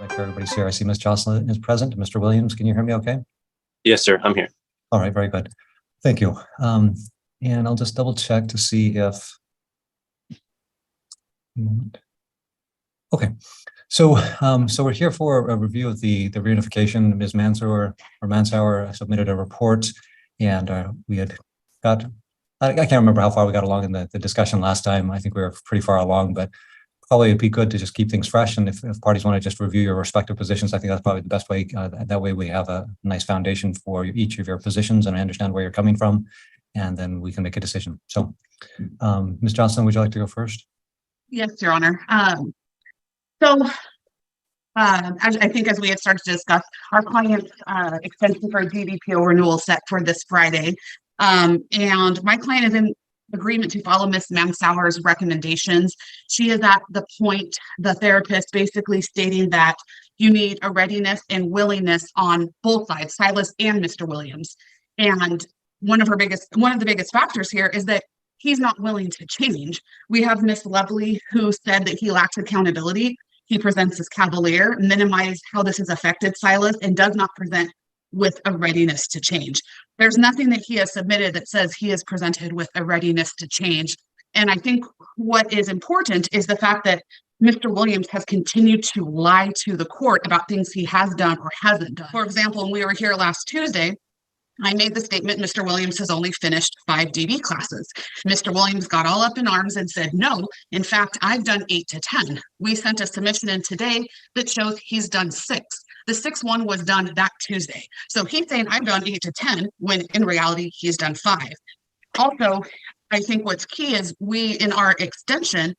Make sure everybody's here. I see Ms. Jocelyn is present. Mr. Williams, can you hear me okay? Yes, sir. I'm here. All right, very good. Thank you. And I'll just double check to see if. Okay, so we're here for a review of the reunification. Ms. Mansauer submitted a report, and we had got. I can't remember how far we got along in the discussion last time. I think we were pretty far along, but probably it'd be good to just keep things fresh. And if parties want to just review your respective positions, I think that's probably the best way. That way we have a nice foundation for each of your positions, and I understand where you're coming from, and then we can make a decision. So, Ms. Johnson, would you like to go first? Yes, Your Honor. I think as we had started to discuss, our client's extension for a DDPO renewal set for this Friday. And my client is in agreement to follow Ms. Mansauer's recommendations. She is at the point, the therapist basically stating that you need a readiness and willingness on both sides, Silas and Mr. Williams. And one of the biggest factors here is that he's not willing to change. We have Ms. Lovely, who said that he lacks accountability. He presents as cavalier, minimize how this has affected Silas, and does not present with a readiness to change. There's nothing that he has submitted that says he is presented with a readiness to change. And I think what is important is the fact that Mr. Williams has continued to lie to the court about things he has done or hasn't done. For example, when we were here last Tuesday, I made the statement, Mr. Williams has only finished 5 DB classes. Mr. Williams got all up in arms and said, no, in fact, I've done 8 to 10. We sent a submission in today that shows he's done 6. The 6th one was done that Tuesday. So he's saying I've done 8 to 10 when in reality, he's done 5. Also, I think what's key is we, in our extension,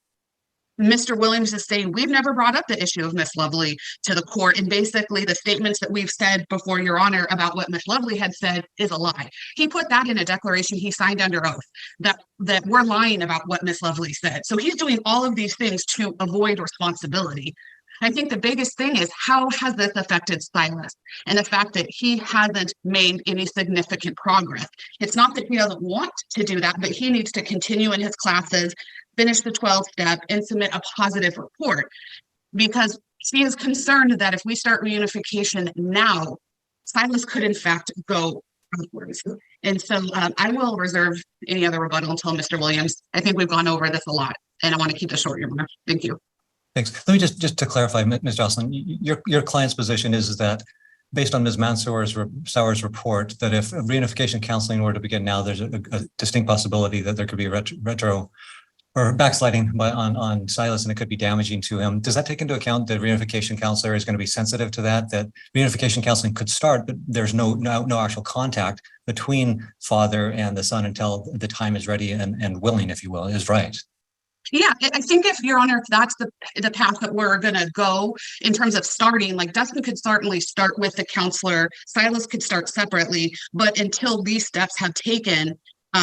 Mr. Williams is saying we've never brought up the issue of Miss Lovely to the court, and basically the statements that we've said before Your Honor about what Miss Lovely had said is a lie. He put that in a declaration he signed under oath, that we're lying about what Miss Lovely said. So he's doing all of these things to avoid responsibility. I think the biggest thing is how has this affected Silas, and the fact that he hasn't made any significant progress. It's not that he doesn't want to do that, but he needs to continue in his classes, finish the 12 step, and submit a positive report, because she is concerned that if we start reunification now, Silas could in fact go outwards. And so I will reserve any other rebuttal until Mr. Williams. I think we've gone over this a lot, and I want to keep this short, Your Honor. Thank you. Thanks. Let me just to clarify, Ms. Jocelyn, your client's position is that based on Ms. Mansauer's report, that if reunification counseling were to begin now, there's a distinct possibility that there could be retro or backsliding on Silas, and it could be damaging to him. Does that take into account that reunification counselor is going to be sensitive to that reunification counseling could start, but there's no actual contact between father and the son until the time is ready and willing, if you will, is right? Yeah, I think if Your Honor, if that's the path that we're going to go in terms of starting, like Dustin could certainly start with the counselor, Silas could start separately, but until these steps have taken,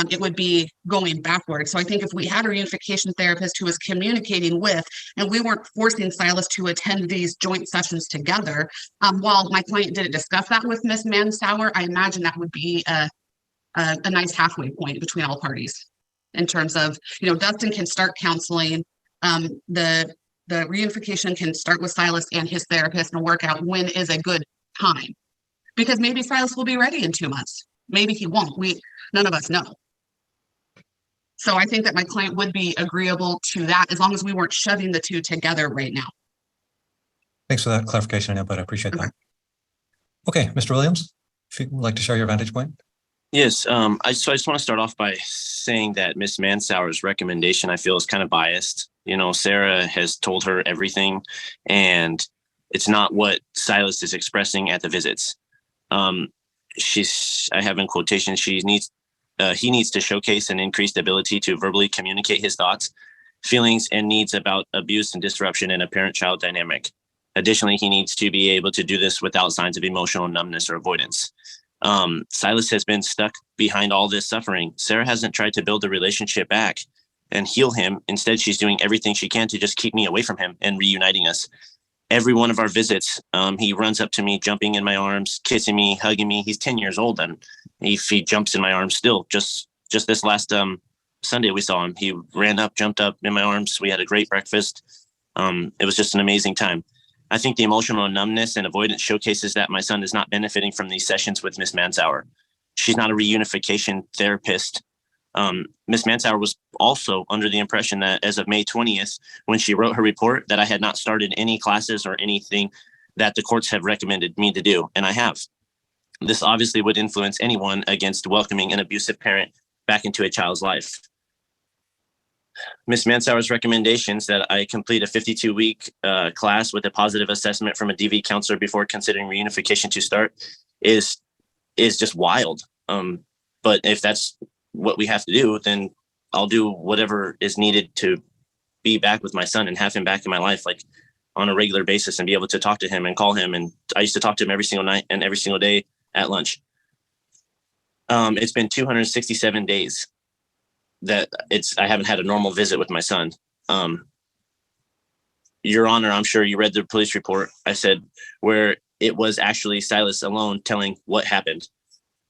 it would be going backwards. So I think if we had a reunification therapist who was communicating with, and we weren't forcing Silas to attend these joint sessions together, while my client didn't discuss that with Ms. Mansauer, I imagine that would be a nice halfway point between all parties. In terms of, Dustin can start counseling, the reunification can start with Silas and his therapist and work out when is a good time. Because maybe Silas will be ready in 2 months. Maybe he won't. None of us know. So I think that my client would be agreeable to that as long as we weren't shoving the two together right now. Thanks for that clarification, but I appreciate that. Okay, Mr. Williams, if you'd like to share your vantage point. Yes, I just want to start off by saying that Ms. Mansauer's recommendation, I feel, is kind of biased. Sarah has told her everything, and it's not what Silas is expressing at the visits. I have in quotation, he needs to showcase an increased ability to verbally communicate his thoughts, feelings, and needs about abuse and disruption in a parent-child dynamic. Additionally, he needs to be able to do this without signs of emotional numbness or avoidance. Silas has been stuck behind all this suffering. Sarah hasn't tried to build the relationship back and heal him. Instead, she's doing everything she can to just keep me away from him and reuniting us. Every one of our visits, he runs up to me, jumping in my arms, kissing me, hugging me. He's 10 years old, and he jumps in my arms still. Just this last Sunday we saw him. He ran up, jumped up in my arms. We had a great breakfast. It was just an amazing time. I think the emotional numbness and avoidance showcases that my son is not benefiting from these sessions with Miss Mansauer. She's not a reunification therapist. Miss Mansauer was also under the impression that as of May 20th, when she wrote her report, that I had not started any classes or anything that the courts have recommended me to do, and I have. This obviously would influence anyone against welcoming an abusive parent back into a child's life. Ms. Mansauer's recommendations that I complete a 52-week class with a positive assessment from a DV counselor before considering reunification to start is just wild. But if that's what we have to do, then I'll do whatever is needed to be back with my son and have him back in my life, like on a regular basis, and be able to talk to him and call him. And I used to talk to him every single night and every single day at lunch. It's been 267 days that I haven't had a normal visit with my son. Your Honor, I'm sure you read the police report. I said where it was actually Silas alone telling what happened.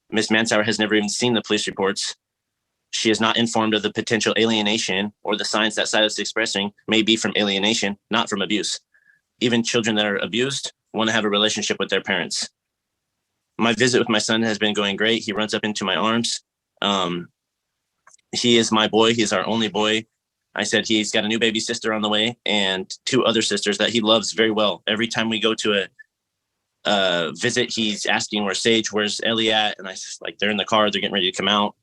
Ms. Mansauer has never even seen the police reports. She is not informed of the potential alienation or the signs that Silas is expressing may be from alienation, not from abuse. Even children that are abused want to have a relationship with their parents. My visit with my son has been going great. He runs up into my arms. He is my boy. He's our only boy. I said he's got a new baby sister on the way and 2 other sisters that he loves very well. Every time we go to a visit, he's asking where's Sage, where's Ellie at? And I just like, they're in the car, they're getting ready to come out.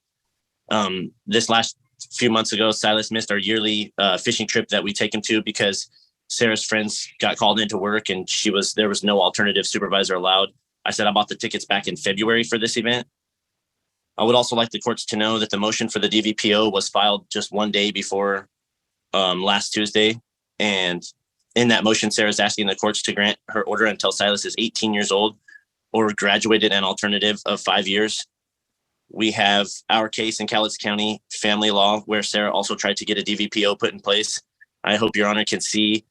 This last few months ago, Silas missed our yearly fishing trip that we take him to because Sarah's friends got called into work and there was no alternative supervisor allowed. I said I bought the tickets back in February for this event. I would also like the courts to know that the motion for the DVPO was filed just 1 day before last Tuesday. And in that motion, Sarah's asking the courts to grant her order until Silas is 18 years old or graduated an alternative of 5 years. We have our case in Cowlitz County family law where Sarah also tried to get a DVPO put in place. I hope Your Honor can see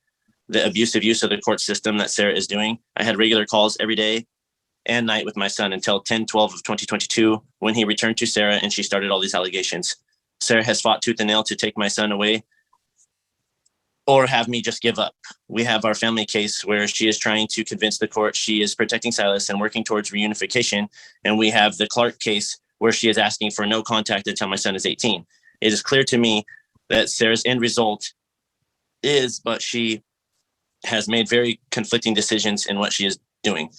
the abusive use of the court system that Sarah is doing. I had regular calls every day and night with my son until 10/12 of 2022 when he returned to Sarah and she started all these allegations. Sarah has fought tooth and nail to take my son away or have me just give up. We have our family case where she is trying to convince the court she is protecting Silas and working towards reunification. And we have the Clark case where she is asking for no contact until my son is 18. It is clear to me that Sarah's end result is, but she has made very conflicting decisions in what she is doing.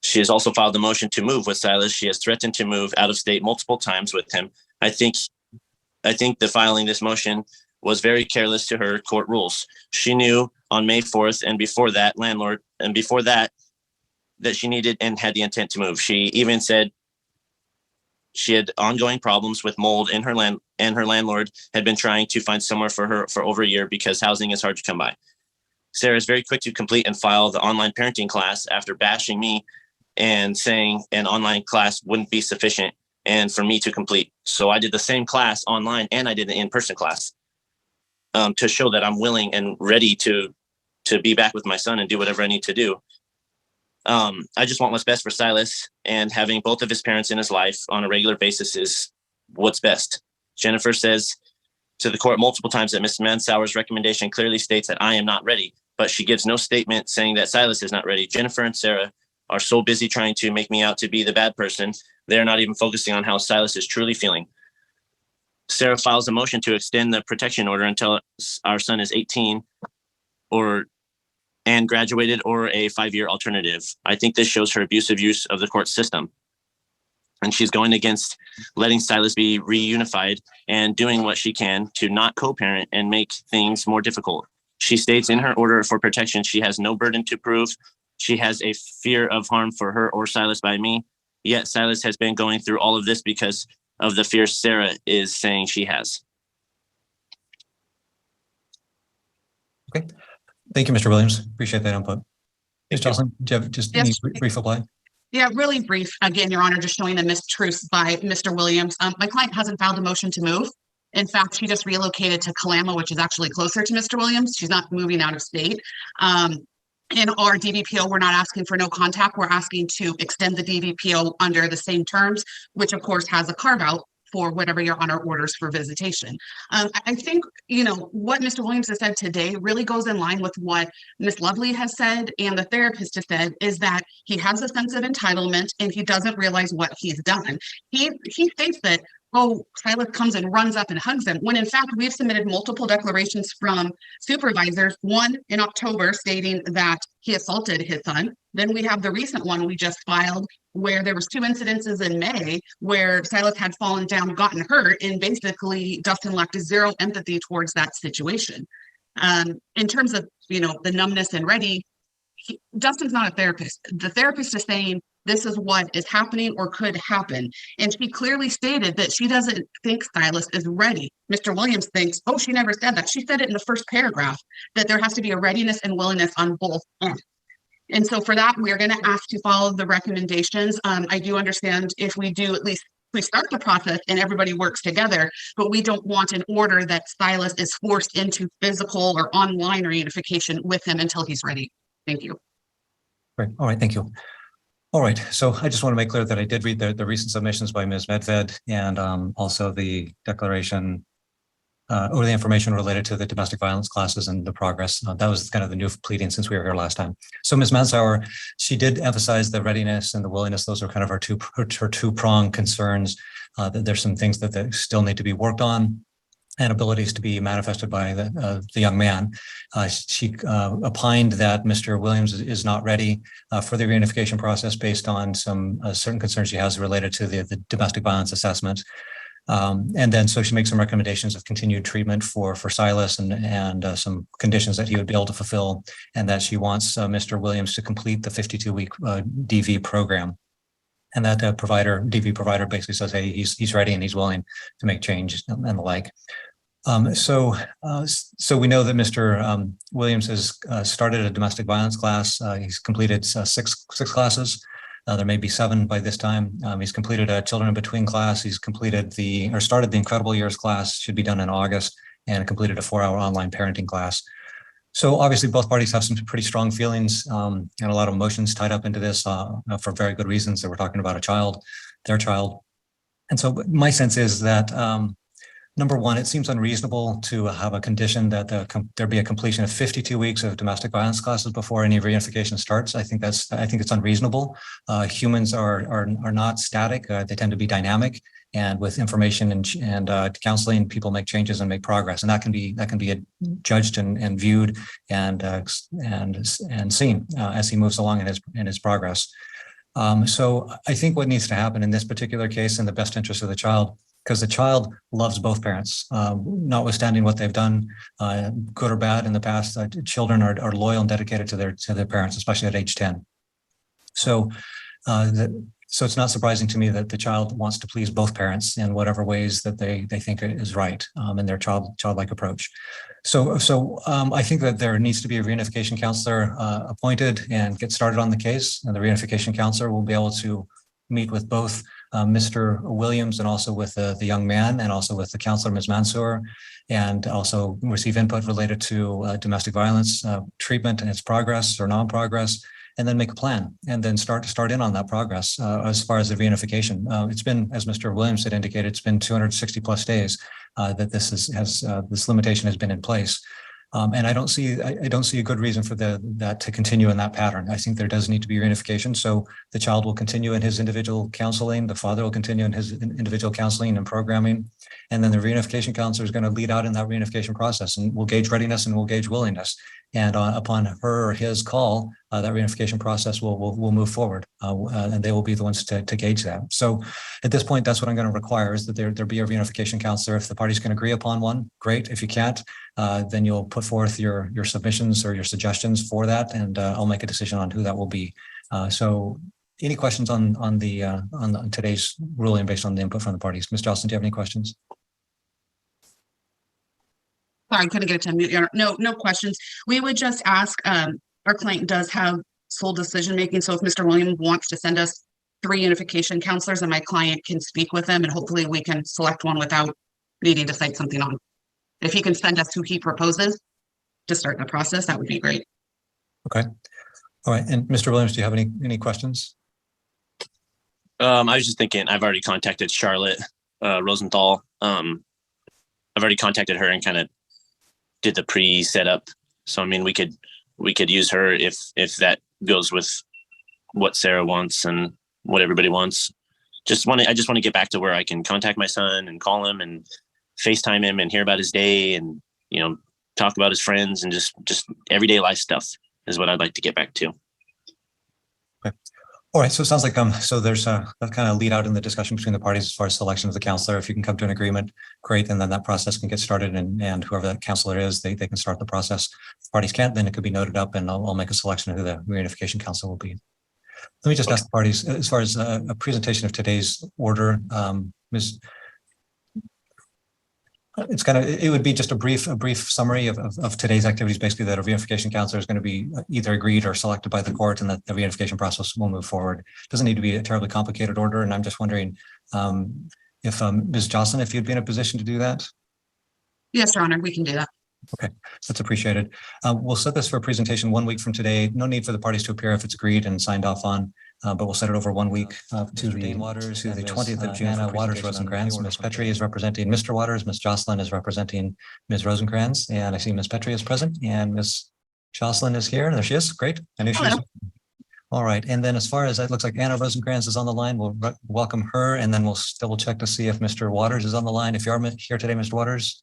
She has also filed a motion to move with Silas. She has threatened to move out of state multiple times with him. I think the filing this motion was very careless to her court rules. She knew on May 4th and before that that she needed and had the intent to move. She even said she had ongoing problems with mold in her land, and her landlord had been trying to find somewhere for her for over a year because housing is hard to come by. Sarah is very quick to complete and file the online parenting class after bashing me and saying an online class wouldn't be sufficient and for me to complete. So I did the same class online and I did an in-person class to show that I'm willing and ready to be back with my son and do whatever I need to do. I just want what's best for Silas, and having both of his parents in his life on a regular basis is what's best. Jennifer says to the court multiple times that Ms. Mansauer's recommendation clearly states that I am not ready, but she gives no statement saying that Silas is not ready. Jennifer and Sarah are so busy trying to make me out to be the bad person, they're not even focusing on how Silas is truly feeling. Sarah files a motion to extend the protection order until our son is 18 and graduated or a 5-year alternative. I think this shows her abusive use of the court system. And she's going against letting Silas be reunified and doing what she can to not co-parent and make things more difficult. She states in her order for protection, she has no burden to prove. She has a fear of harm for her or Silas by me. Yet Silas has been going through all of this because of the fear Sarah is saying she has. Okay. Thank you, Mr. Williams. Appreciate that input. Ms. Jocelyn, do you have just any brief reply? Yeah, really brief. Again, Your Honor, just showing the mistruths by Mr. Williams. My client hasn't filed a motion to move. In fact, she just relocated to Kalama, which is actually closer to Mr. Williams. She's not moving out of state. In our DVPO, we're not asking for no contact. We're asking to extend the DVPO under the same terms, which of course has a carve out for whatever your honor orders for visitation. I think, you know, what Mr. Williams has said today really goes in line with what Ms. Lovely has said and the therapist has said, is that he has a sense of entitlement and he doesn't realize what he's done. He thinks that, oh, Silas comes and runs up and hugs him, when in fact we've submitted multiple declarations from supervisors, one in October stating that he assaulted his son. Then we have the recent one we just filed where there was 2 incidences in May where Silas had fallen down, gotten hurt, and basically Dustin lacked zero empathy towards that situation. In terms of, you know, the numbness and ready, Dustin's not a therapist. The therapist is saying this is what is happening or could happen. And she clearly stated that she doesn't think Silas is ready. Mr. Williams thinks, oh, she never said that. She said it in the first paragraph, that there has to be a readiness and willingness on both ends. And so for that, we're going to ask to follow the recommendations. I do understand if we do, at least we start the process and everybody works together, but we don't want an order that Silas is forced into physical or online reunification with him until he's ready. Thank you. Great. All right. Thank you. All right. So I just want to make clear that I did read the recent submissions by Ms. Medved and also the declaration or the information related to the domestic violence classes and the progress. That was kind of the new pleading since we were here last time. So Ms. Mansauer, she did emphasize the readiness and the willingness. Those are kind of her two-pronged concerns. That there's some things that still need to be worked on and abilities to be manifested by the young man. She opined that Mr. Williams is not ready for the reunification process based on some certain concerns she has related to the domestic violence assessment. And then so she makes some recommendations of continued treatment for Silas and some conditions that he would be able to fulfill, and that she wants Mr. Williams to complete the 52-week DV program. And that DV provider basically says, hey, he's ready and he's willing to make changes and the like. So we know that Mr. Williams has started a domestic violence class. He's completed six classes. There may be 7 by this time. He's completed a Children in Between class. He's completed started the Incredible Years class, should be done in August, and completed a 4-hour online parenting class. So obviously both parties have some pretty strong feelings and a lot of emotions tied up into this for very good reasons. That we're talking about their child. And so my sense is that number one, it seems unreasonable to have a condition that there be a completion of 52 weeks of domestic violence classes before any reunification starts. I think it's unreasonable. Humans are not static. They tend to be dynamic, and with information and counseling, people make changes and make progress, and that can be judged and viewed and seen as he moves along in his progress. So I think what needs to happen in this particular case, in the best interest of the child, because the child loves both parents, notwithstanding what they've done, good or bad in the past. Children are loyal and dedicated to their parents, especially at age 10. So it's not surprising to me that the child wants to please both parents in whatever ways that they think is right in their childlike approach. So I think that there needs to be a reunification counselor appointed and get started on the case, and the reunification counselor will be able to meet with both Mr. Williams and also with the young man, and also with the counselor, Ms. Mansour, and also receive input related to domestic violence treatment and its progress or non-progress, and then make a plan and then start in on that progress as far as the reunification. It's been, as Mr. Williams had indicated, it's been 260 plus days that this limitation has been in place. And I don't see a good reason for that to continue in that pattern. I think there does need to be reunification. So the child will continue in his individual counseling. The father will continue in his individual counseling and programming. And then the reunification counselor is going to lead out in that reunification process, and will gauge readiness and will gauge willingness. And upon her or his call, that reunification process will move forward, and they will be the ones to gauge that. So at this point, that's what I'm going to require, is that there be a reunification counselor. If the parties can agree upon one, great. If you can't, then you'll put forth your submissions or your suggestions for that, and I'll make a decision on who that will be. So any questions on today's ruling based on the input from the parties? Mr. Elson, do you have any questions? Sorry, I couldn't get it to mute. No questions. We would just ask, our client does have sole decision making. So if Mr. Williams wants to send us 3 unification counselors, and my client can speak with them, and hopefully we can select one without needing to cite something on. If he can send us who he proposes to start the process, that would be great. Okay. All right. And Mr. Williams, do you have any questions? I was just thinking, I've already contacted Charlotte Rosenthal. I've already contacted her and kind of did the pre-setup. So I mean, we could use her if that goes with what Sarah wants and what everybody wants. I just want to get back to where I can contact my son and call him and FaceTime him and hear about his day and, you know, talk about his friends and just everyday life stuff is what I'd like to get back to. Okay. All right. So it sounds like so there's a kind of lead out in the discussion between the parties as far as selection of the counselor. If you can come to an agreement, great, and then that process can get started, and whoever that counselor is, they can start the process. If parties can't, then it could be noted up, and I'll make a selection of who the reunification counsel will be. Let me just ask the parties as far as a presentation of today's order, Ms. It would be just a brief summary of today's activities, basically that a reunification counselor is going to be either agreed or selected by the court, and that the reunification process will move forward. It doesn't need to be a terribly complicated order, and I'm just wondering if Ms. Jocelyn, if you'd be in a position to do that. Yes, Your Honor, we can do that. Okay, that's appreciated. We'll set this for a presentation 1 week from today. No need for the parties to appear if it's agreed and signed off on, but we'll set it over 1 week to the 20th of June. Anna Waters Rosencrantz. Ms. Petrie is representing Mr. Waters. Ms. Jocelyn is representing Ms. Rosencrantz, and I see Ms. Petrie is present, and Ms. Jocelyn is here. There she is. Great. I knew she was. All right, and then as far as it looks like Anna Rosencrantz is on the line, we'll welcome her, and then we'll double check to see if Mr. Waters is on the line. If you are here today, Mr. Waters.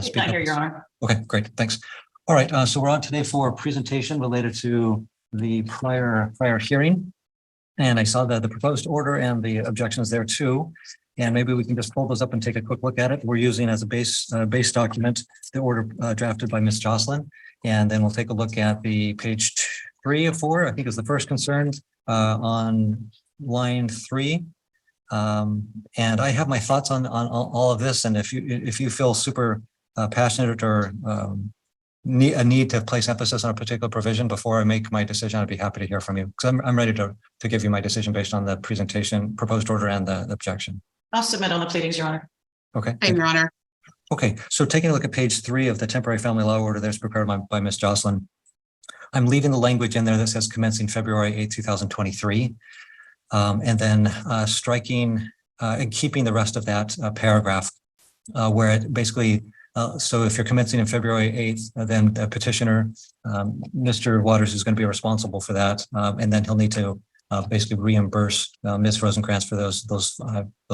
Speak not here, Your Honor. Okay, great, thanks. All right, so we're on today for a presentation related to the prior hearing. And I saw the proposed order and the objections there too. And maybe we can just pull those up and take a quick look at it. We're using as a base document the order drafted by Ms. Jocelyn. And then we'll take a look at the page 3 of 4, I think is the first concern on line 3. And I have my thoughts on all of this. And if you feel super passionate or a need to place emphasis on a particular provision before I make my decision, I'd be happy to hear from you, because I'm ready to give you my decision based on the presentation, proposed order, and the objection. I'll submit on the pleadings, Your Honor. Okay. Thank you, Your Honor. Okay, so taking a look at page 3 of the temporary family law order that's prepared by Ms. Jocelyn, I'm leaving the language in there that says commencing February 8, 2023, and then striking and keeping the rest of that paragraph where it basically, so if you're commencing in February 8th, then the petitioner, Mr. Waters, is going to be responsible for that, and then he'll need to basically reimburse Ms. Rosencrantz for those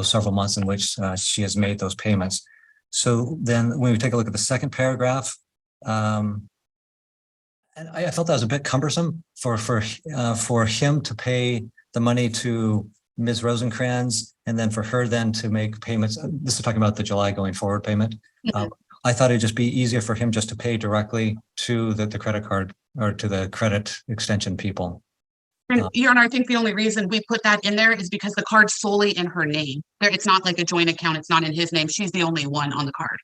several months in which she has made those payments. So then when we take a look at the second paragraph, and I felt that was a bit cumbersome for him to pay the money to Ms. Rosencrantz, and then for her then to make payments. This is talking about the July going forward payment. I thought it'd just be easier for him just to pay directly to the credit card or to the credit extension people. And Your Honor, I think the only reason we put that in there is because the card's solely in her name. It's not like a joint account. It's not in his name. She's the only one on the card.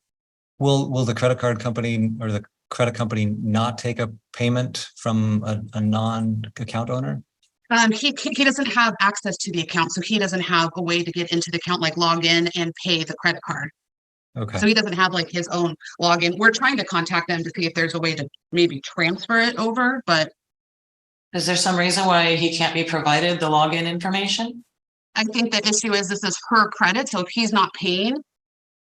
Will the credit card company or the credit company not take a payment from a non-account owner? He doesn't have access to the account, so he doesn't have a way to get into the account, like log in and pay the credit card. Okay. So he doesn't have like his own login. We're trying to contact them to see if there's a way to maybe transfer it over, but is there some reason why he can't be provided the login information? I think the issue is this is her credit. So if he's not paying,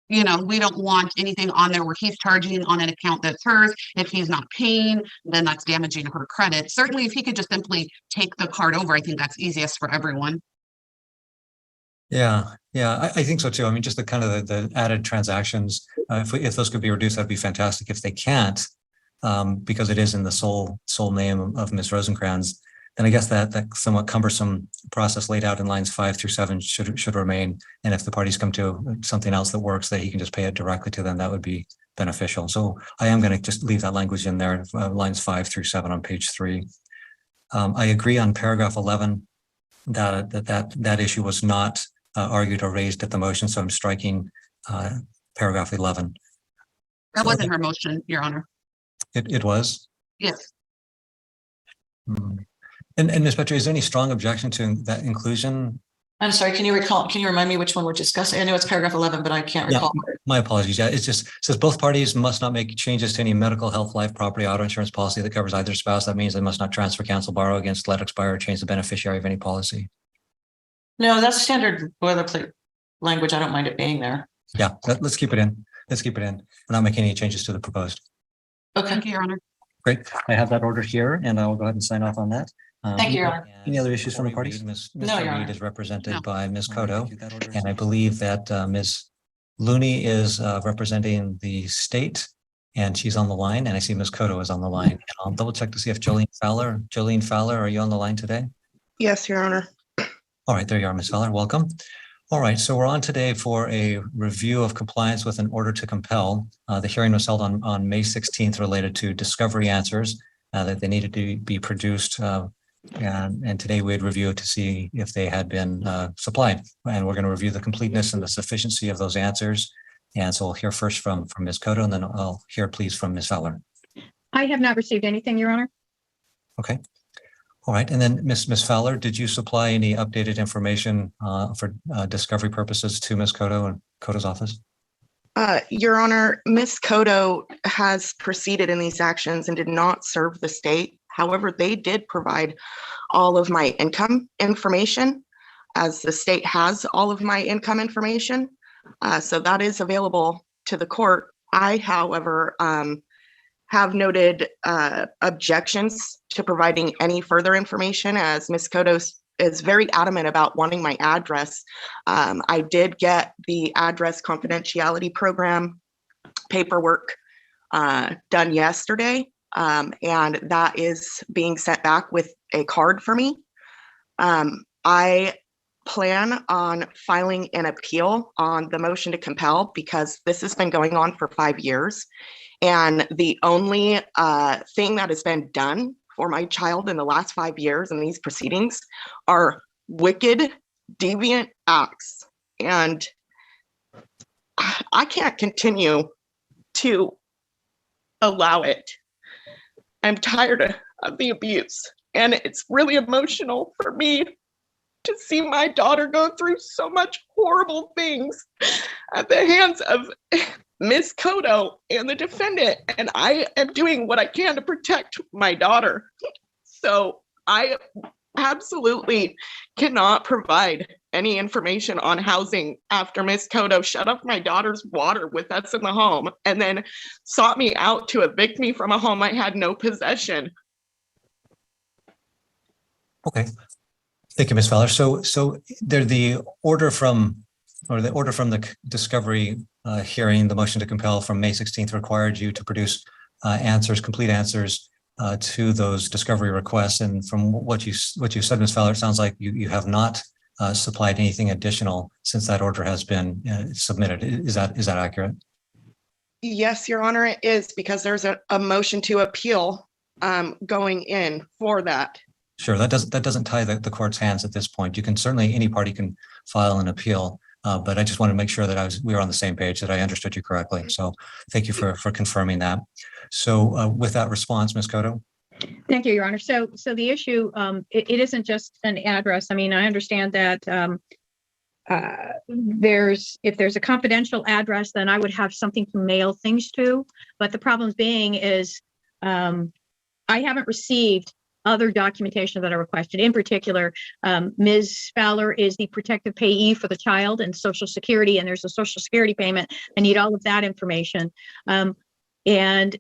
we don't want anything on there where he's charging on an account that's hers. If he's not paying, then that's damaging her credit. Certainly, if he could just simply take the card over, I think that's easiest for everyone. Yeah, I think so too. I mean, just the kind of the added transactions, if those could be reduced, that'd be fantastic. If they can't, because it is in the sole name of Ms. Rosencrantz, then I guess that somewhat cumbersome process laid out in lines 5 through 7 should remain. And if the parties come to something else that works, that he can just pay it directly to them, that would be beneficial. So I am going to just leave that language in there, lines 5 through 7 on page 3. I agree on paragraph 11 that issue was not argued or raised at the motion, so I'm striking paragraph 11. That wasn't her motion, Your Honor. It was? Yes. And Ms. Petrie, is there any strong objection to that inclusion? I'm sorry, can you remind me which one we're discussing? I know it's paragraph 11, but I can't recall. My apologies. Yeah, it says both parties must not make changes to any medical, health, life, property, auto insurance policy that covers either spouse. That means they must not transfer, cancel, borrow against, let expire, or change the beneficiary of any policy. No, that's standard boilerplate language, I don't mind it being there. Yeah, let's keep it in. Let's keep it in. We're not making any changes to the proposed. Okay, Thank you, Your Honor. Great. I have that order here and I will go ahead and sign off on that. Thank you, Your Honor. Any other issues from the parties? No, Mr. Your Reed Honor. is represented No. by Ms. Cotto. And I believe that Ms. Looney is representing the state and she's on the line. And I see Ms. Cotto is on the line. And I'll double check to see if Jolene Fowler, are you on the line today? Yes, Your Honor. All right, there you are, Ms. Fowler. Welcome. All right, so we're on today for a review of compliance with an order to compel. The hearing was held on May 16th related to discovery answers that they needed to be produced. And today we'd review it to see if they had been supplied. And we're going to review the completeness and the sufficiency of those answers. And so we'll hear first from Ms. Cotto, and then I'll hear please from Ms. Fowler. I have not received anything, Your Honor. Okay. All right. And then Ms. Fowler, did you supply any updated information for discovery purposes to Ms. Cotto and Cotto's office? Your Honor, Ms. Cotto has proceeded in these actions and did not serve the state. However, they did provide all of my income information, as the state has all of my income information. So that is available to the court. I, however, have noted objections to providing any further information, as Ms. Cotto is very adamant about wanting my address. I did get the address confidentiality program paperwork done yesterday, and that is being sent back with a card for me. I plan on filing an appeal on the motion to compel because this has been going on for 5 years. And the only thing that has been done for my child in the last 5 years in these proceedings are wicked, deviant acts. And I can't continue to allow it. I'm tired of the abuse. And it's really emotional for me to see my daughter go through so much horrible things at the hands of Ms. Cotto and the defendant. And I am doing what I can to protect my daughter. So I absolutely cannot provide any information on housing after Ms. Cotto shut off my daughter's water with us in the home and then sought me out to evict me from a home I had no possession. Okay. Thank you, Ms. Fowler. So the order from the discovery hearing, the motion to compel from May 16th required you to produce complete answers to those discovery requests. And from what you said, Ms. Fowler, it sounds like you have not supplied anything additional since that order has been submitted. Is that accurate? Yes, Your Honor, it is, because there's a motion to appeal going in for that. Sure, that doesn't tie the court's hands at this point. You can certainly, any party can file an appeal, but I just want to make sure that we were on the same page, that I understood you correctly. So thank you for confirming that. So with that response, Ms. Cotto. Thank you, Your Honor. So the issue, it isn't just an address. I mean, I understand that if there's a confidential address, then I would have something to mail things to. But the problem being is I haven't received other documentation that are requested. In particular, Ms. Fowler is the protective payee for the child and Social Security, and there's a Social Security payment. I need all of that information. And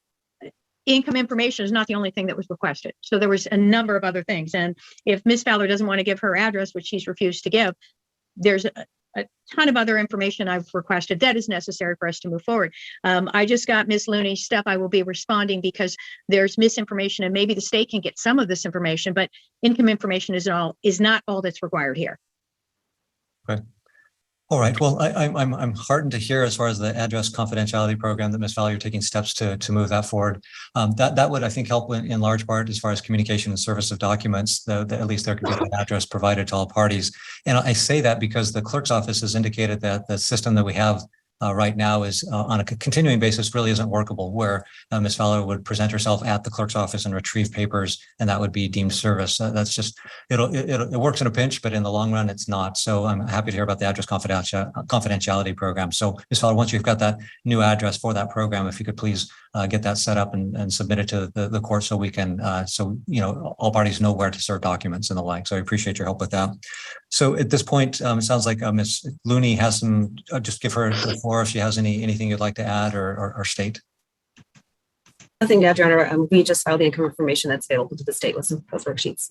income information is not the only thing that was requested. So there was a number of other things. And if Ms. Fowler doesn't want to give her address, which she's refused to give, there's a ton of other information I've requested that is necessary for us to move forward. I just got Ms. Looney's stuff. I will be responding because there's misinformation, and maybe the state can get some of this information, but income information is not all that's required here. Okay. All right. Well, I'm heartened to hear, as far as the address confidentiality program, that Ms. Fowler, you're taking steps to move that forward. That would, I think, help in large part as far as communication and service of documents. At least there could be an address provided to all parties. And I say that because the clerk's office has indicated that the system that we have right now is on a continuing basis really isn't workable, where Ms. Fowler would present herself at the clerk's office and retrieve papers, and that would be deemed service. That's just, it works in a pinch, but in the long run, it's not. So I'm happy to hear about the address confidentiality program. So Ms. Fowler, once you've got that new address for that program, if you could please get that set up and submit it to the court so we can, all parties know where to serve documents and the like. So I appreciate your help with that. So at this point, it sounds like Ms. Looney has some, just give her the floor if she has anything you'd like to add or state. Nothing to add, Your Honor. We just filed the income information that's available to the state with some post worksheets.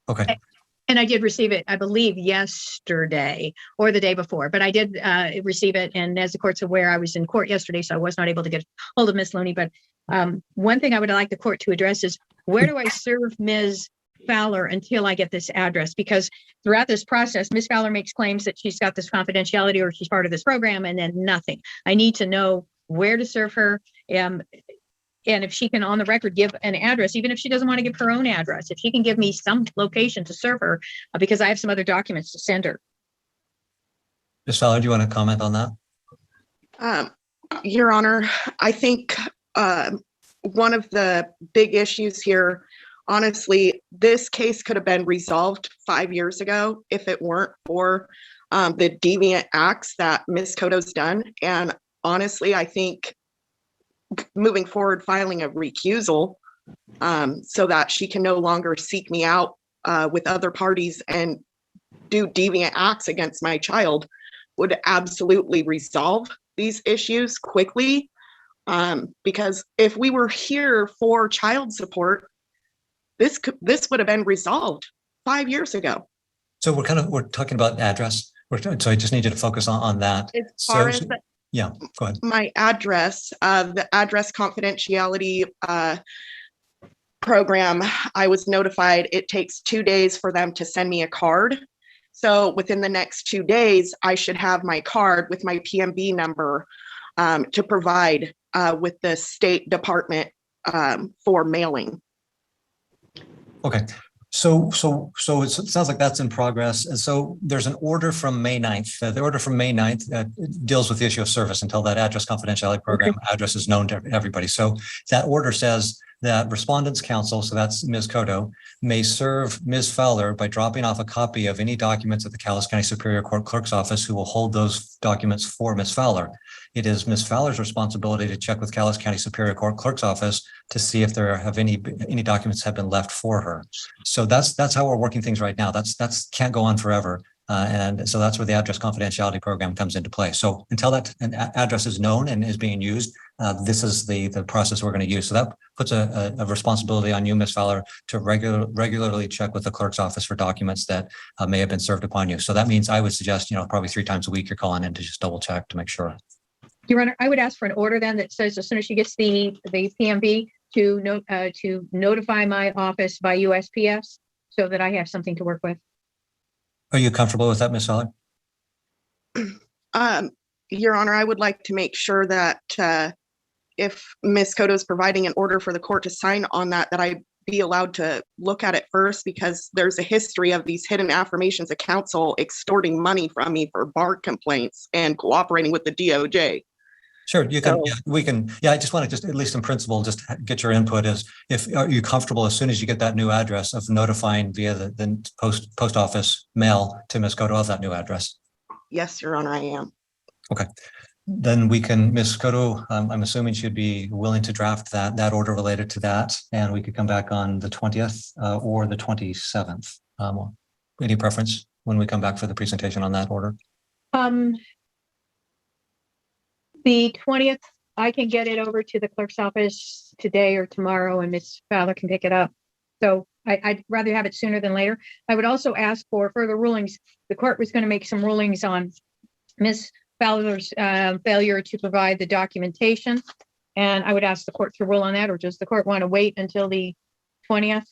Okay. And I did receive it, I believe, yesterday or the day before, but I did receive it. And as the court's aware, I was in court yesterday, so I was not able to get hold of Ms. Looney. But one thing I would like the court to address is, where do I serve Ms. Fowler until I get this address? Because throughout this process, Ms. Fowler makes claims that she's got this confidentiality or she's part of this program, and then nothing. I need to know where to serve her. And if she can, on the record, give an address, even if she doesn't want to give her own address, if she can give me some location to serve her, because I have some other documents to send her. Ms. Fowler, do you want to comment on that? Your Honor, I think one of the big issues here, honestly, this case could have been resolved 5 years ago if it weren't for the deviant acts that Ms. Cotto's done. And honestly, I think moving forward, filing a recusal so that she can no longer seek me out with other parties and do deviant acts against my child would absolutely resolve these issues quickly. Because if we were here for child support, this would have been resolved 5 years ago. So we're talking about address. So I just need you to focus on that. As far as yeah, go ahead. My address, the address confidentiality program, I was notified it takes 2 days for them to send me a card. So within the next 2 days, I should have my card with my PMB number to provide with the State Department for mailing. Okay. So it sounds like that's in progress. And so there's an order from May 9th. The order from May 9th deals with the issue of service until that address confidentiality program address is known to everybody. So that order says that Respondents Counsel, so that's Ms. Cotto, may serve Ms. Fowler by dropping off a copy of any documents at the Calais County Superior Court Clerk's Office, who will hold those documents for Ms. Fowler. It is Ms. Fowler's responsibility to check with Calais County Superior Court Clerk's Office to see if there have any documents have been left for her. So that's how we're working things right now. That's can't go on forever. And so that's where the address confidentiality program comes into play. So until that address is known and is being used, this is the process we're going to use. So that puts a responsibility on you, Ms. Fowler, to regularly check with the clerk's office for documents that may have been served upon you. So that means I would suggest, probably 3 times a week you're calling in to just double check to make sure. Your Honor, I would ask for an order then that says as soon as she gets the PMB to notify my office by USPS so that I have something to work with. Are you comfortable with that, Ms. Fowler? Your Honor, I would like to make sure that if Ms. Cotto is providing an order for the court to sign on that I be allowed to look at it first, because there's a history of these hidden affirmations of counsel extorting money from me for bar complaints and cooperating with the DOJ. Sure, you can. We can. Yeah, I just want to at least in principle, just get your input. Are you comfortable as soon as you get that new address of notifying via the post office mail to Ms. Cotto of that new address? Yes, Your Honor, I am. Okay, then we can. Ms. Cotto, I'm assuming she'd be willing to draft that order related to that, and we could come back on the 20th or the 27th. Any preference when we come back for the presentation on that order? The 20th, I can get it over to the clerk's office today or tomorrow, and Ms. Fowler can pick it up. So I'd rather have it sooner than later. I would also ask for further rulings. The court was going to make some rulings on Ms. Fowler's failure to provide the documentation, and I would ask the court to rule on that, or does the court want to wait until the 20th?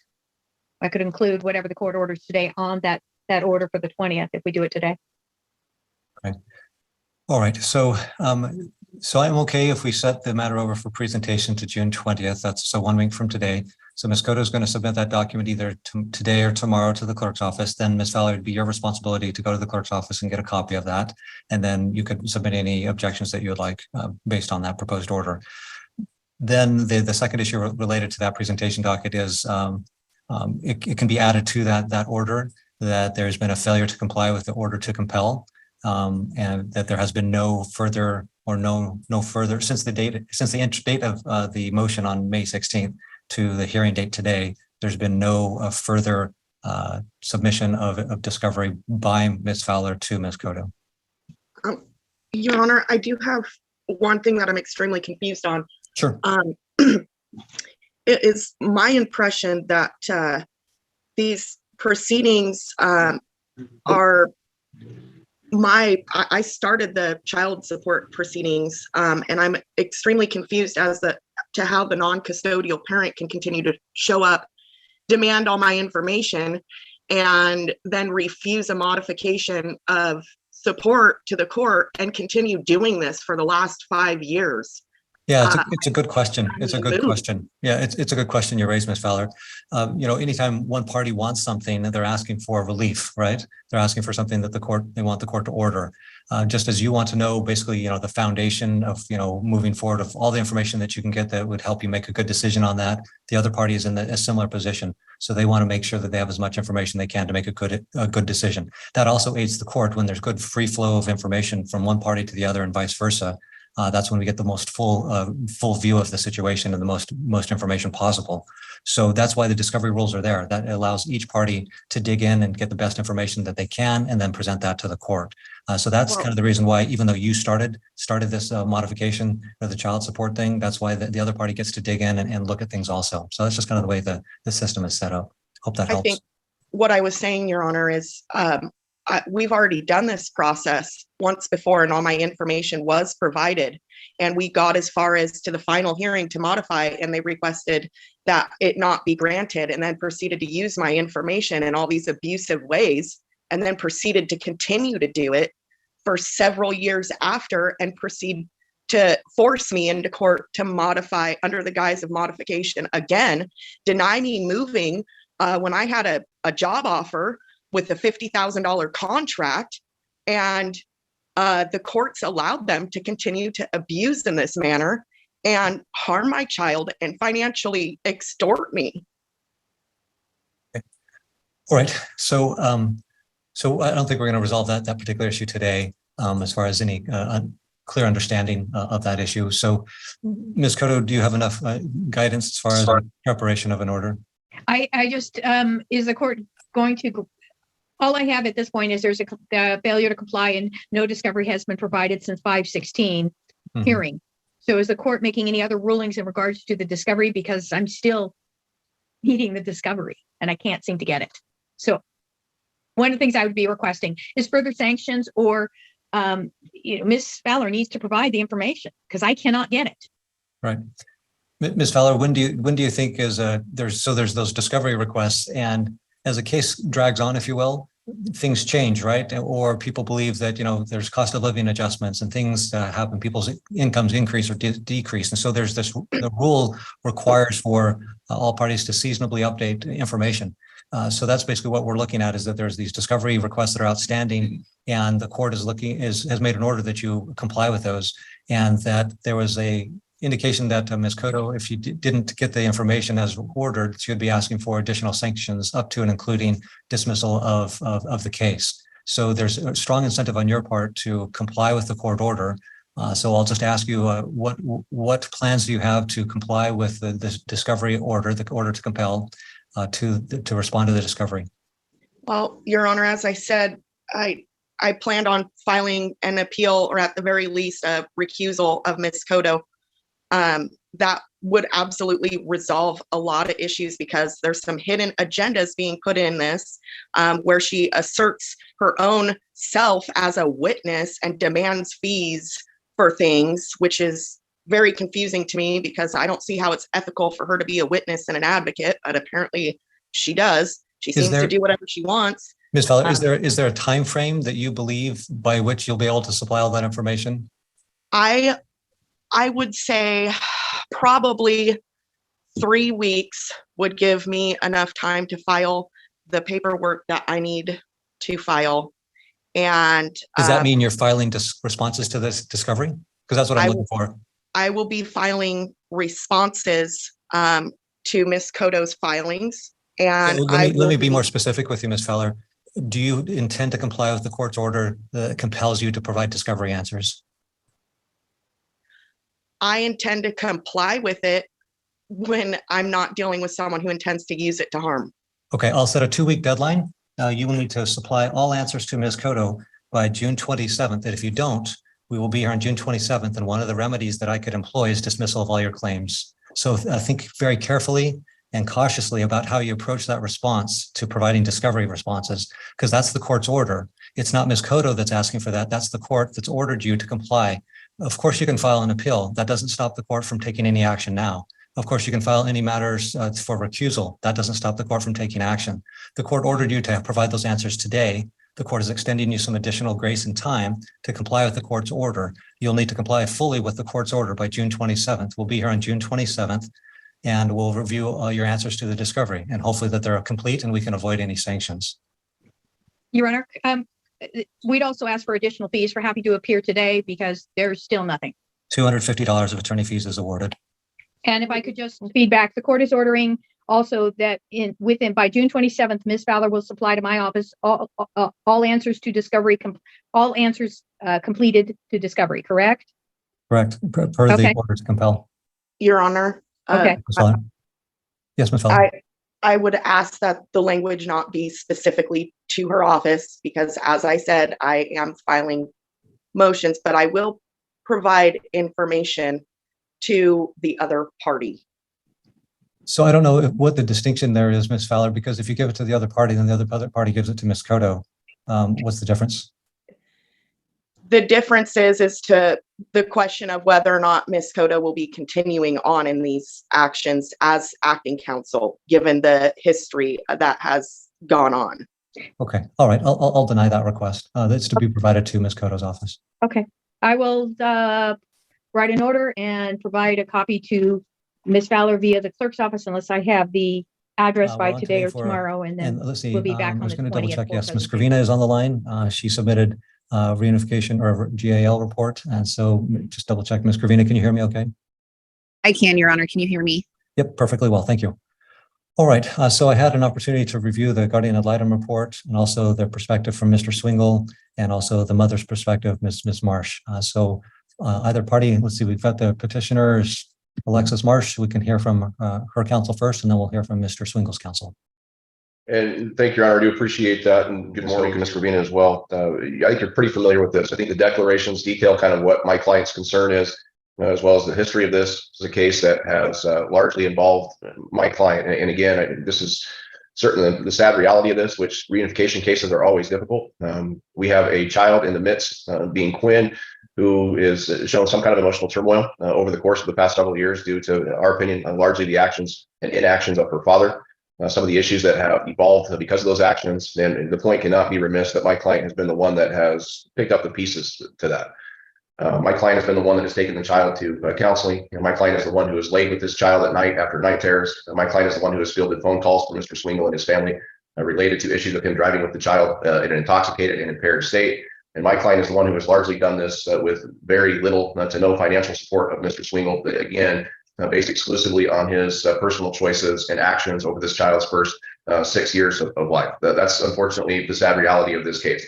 I could include whatever the court orders today on that order for the 20th if we do it today. Okay. All right. So I'm okay if we set the matter over for presentation to June 20th. That's so 1 week from today. So Ms. Cotto is going to submit that document either today or tomorrow to the clerk's office. Then Ms. Valerie, it'd be your responsibility to go to the clerk's office and get a copy of that. And then you could submit any objections that you would like based on that proposed order. Then the second issue related to that presentation docket is it can be added to that order that there's been a failure to comply with the order to compel, and that there has been no further since the date of the motion on May 16th to the hearing date today. There's been no further submission of discovery by Ms. Fowler to Ms. Cotto. Your Honor, I do have one thing that I'm extremely confused on. Sure. It is my impression that these proceedings are I started the child support proceedings, and I'm extremely confused as to how the non-custodial parent can continue to show up, demand all my information, and then refuse a modification of support to the court and continue doing this for the last 5 years. Yeah, it's a good question. It's a good question. Yeah, it's a good question you raised, Ms. Fowler. Anytime one party wants something, they're asking for relief, right? They're asking for something that they want the court to order. Just as you want to know, basically, the foundation of, moving forward of all the information that you can get that would help you make a good decision on that. The other party is in a similar position. So they want to make sure that they have as much information they can to make a good decision. That also aids the court when there's good free flow of information from one party to the other and vice versa. That's when we get the most full view of the situation and the most information possible. So that's why the discovery rules are there. That allows each party to dig in and get the best information that they can, and then present that to the court. So that's kind of the reason why, even though you started this modification of the child support thing, that's why the other party gets to dig in and look at things also. So that's just kind of the way the system is set up. Hope that helps. I think what I was saying, Your Honor, is we've already done this process once before, and all my information was provided, and we got as far as to the final hearing to modify, and they requested that it not be granted, and then proceeded to use my information in all these abusive ways, and then proceeded to continue to do it for several years after, and proceed to force me into court to modify under the guise of modification again, deny me moving when I had a job offer with a $50,000 contract, and the courts allowed them to continue to abuse in this manner and harm my child and financially extort me. Okay. All right. So I don't think we're going to resolve that particular issue today, as far as any clear understanding of that issue. So, Ms. Cotto, do you have enough guidance as far as preparation of an order? I just, is the court going to, all I have at this point is there's a failure to comply and no discovery has been provided since 5/16 hearing. So is the court making any other rulings in regards to the discovery? Because I'm still needing the discovery and I can't seem to get it. So one of the things I would be requesting is further sanctions, or Ms. Fowler needs to provide the information because I cannot get it. Right. Ms. Fowler, when do you think there's those discovery requests, and as a case drags on, if you will, things change, right? Or people believe that, there's cost of living adjustments and things happen, people's incomes increase or decrease. And so the rule requires for all parties to seasonably update information. So that's basically what we're looking at, is that there's these discovery requests that are outstanding, and the court has made an order that you comply with those, and that there was a indication that Ms. Cotto, if you didn't get the information as ordered, she would be asking for additional sanctions up to and including dismissal of the case. So there's a strong incentive on your part to comply with the court order. So I'll just ask you, what plans do you have to comply with the discovery order, the order to compel, to respond to the discovery? Well, Your Honor, as I said, I planned on filing an appeal, or at the very least a recusal of Ms. Cotto. That would absolutely resolve a lot of issues, because there's some hidden agendas being put in this, where she asserts her own self as a witness and demands fees for things, which is very confusing to me, because I don't see how it's ethical for her to be a witness and an advocate, but apparently she does. She seems to do whatever she wants. Ms. Fowler, is there a time frame that you believe by which you'll be able to supply all that information? I would say probably 3 weeks would give me enough time to file the paperwork that I need to file. And Does that mean you're filing responses to this discovery? Because that's what I'm looking for. I will be filing responses to Ms. Cotto's filings. And So let me be more specific with you, Ms. Feller. Do you intend to comply with the court's order that compels you to provide discovery answers? I intend to comply with it when I'm not dealing with someone who intends to use it to harm. Okay, I'll set a 2-week deadline. You will need to supply all answers to Ms. Cotto by June 27th. And if you don't, we will be here on June 27th. And one of the remedies that I could employ is dismissal of all your claims. So think very carefully and cautiously about how you approach that response to providing discovery responses, because that's the court's order. It's not Ms. Cotto that's asking for that. That's the court that's ordered you to comply. Of course, you can file an appeal. That doesn't stop the court from taking any action now. Of course, you can file any matters for recusal. That doesn't stop the court from taking action. The court ordered you to provide those answers today. The court is extending you some additional grace and time to comply with the court's order. You'll need to comply fully with the court's order by June 27th. We'll be here on June 27th, and we'll review your answers to the discovery, and hopefully that they're complete and we can avoid any sanctions. Your Honor, we'd also ask for additional fees for having to appear today because there's still nothing. $250 of attorney fees is awarded. And if I could just feedback, the court is ordering also that by June 27th, Ms. Fowler will supply to my office all answers to discovery, all answers completed to discovery, correct? Correct, per the order to compel. Your Honor. Okay. Yes, Ms. Feller. I would ask that the language not be specifically to her office, because as I said, I am filing motions, but I will provide information to the other party. So I don't know what the distinction there is, Ms. Fowler, because if you give it to the other party, then the other party gives it to Ms. Cotto. What's the difference? The difference is to the question of whether or not Ms. Cotto will be continuing on in these actions as acting counsel, given the history that has gone on. Okay, all right, I'll deny that request. That's to be provided to Ms. Cotto's office. Okay, I will write an order and provide a copy to Ms. Fowler via the clerk's office unless I have the address by today or tomorrow, and then let's see, we'll be back on the 20th. Double check. Yes, Ms. Gravina is on the line. She submitted reunification or GAL report, and so just double check. Ms. Gravina, can you hear me okay? I can, Your Honor. Can you hear me? Yep, perfectly well, thank you. All right, so I had an opportunity to review the guardian ad litem report and also the perspective from Mr. Swingle and also the mother's perspective, Ms. Marsh. So either party, let's see, we've got the petitioners, Alexis Marsh. We can hear from her counsel first, and then we'll hear from Mr. Swingle's counsel. And thank you, Your Honor. I do appreciate that. And good morning to Ms. Gravina as well. I think you're pretty familiar with this. I think the declarations detail kind of what my client's concern is, as well as the history of this. This is a case that has largely involved my client. And again, this is certainly the sad reality of this, which reunification cases are always difficult. We have a child in the midst, being Quinn, who is shown some kind of emotional turmoil over the course of the past several years due to, our opinion, largely the actions and inactions of her father. Some of the issues that have evolved because of those actions, and the point cannot be remiss that my client has been the one that has picked up the pieces to that. My client has been the one that has taken the child to counseling. My client is the one who has laid with this child at night after night terrors. My client is the one who has fielded phone calls from Mr. Swingle and his family related to issues of him driving with the child in an intoxicated and impaired state. And my client is the one who has largely done this with very little to no financial support of Mr. Swingle, but again, based exclusively on his personal choices and actions over this child's first 6 years of life. That's unfortunately the sad reality of this case.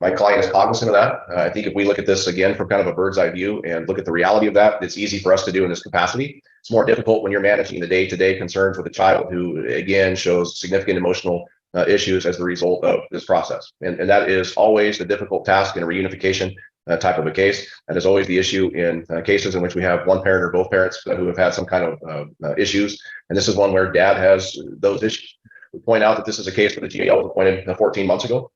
My client is cognizant of that. I think if we look at this again from kind of a bird's eye view and look at the reality of that, it's easy for us to do in this capacity. It's more difficult when you're managing the day-to-day concerns with a child who, again, shows significant emotional issues as the result of this process. And that is always the difficult task in a reunification type of a case. That is always the issue in cases in which we have one parent or both parents who have had some kind of issues. And this is one where dad has those issues. We point out that this is a case where the GAL was appointed 14 months ago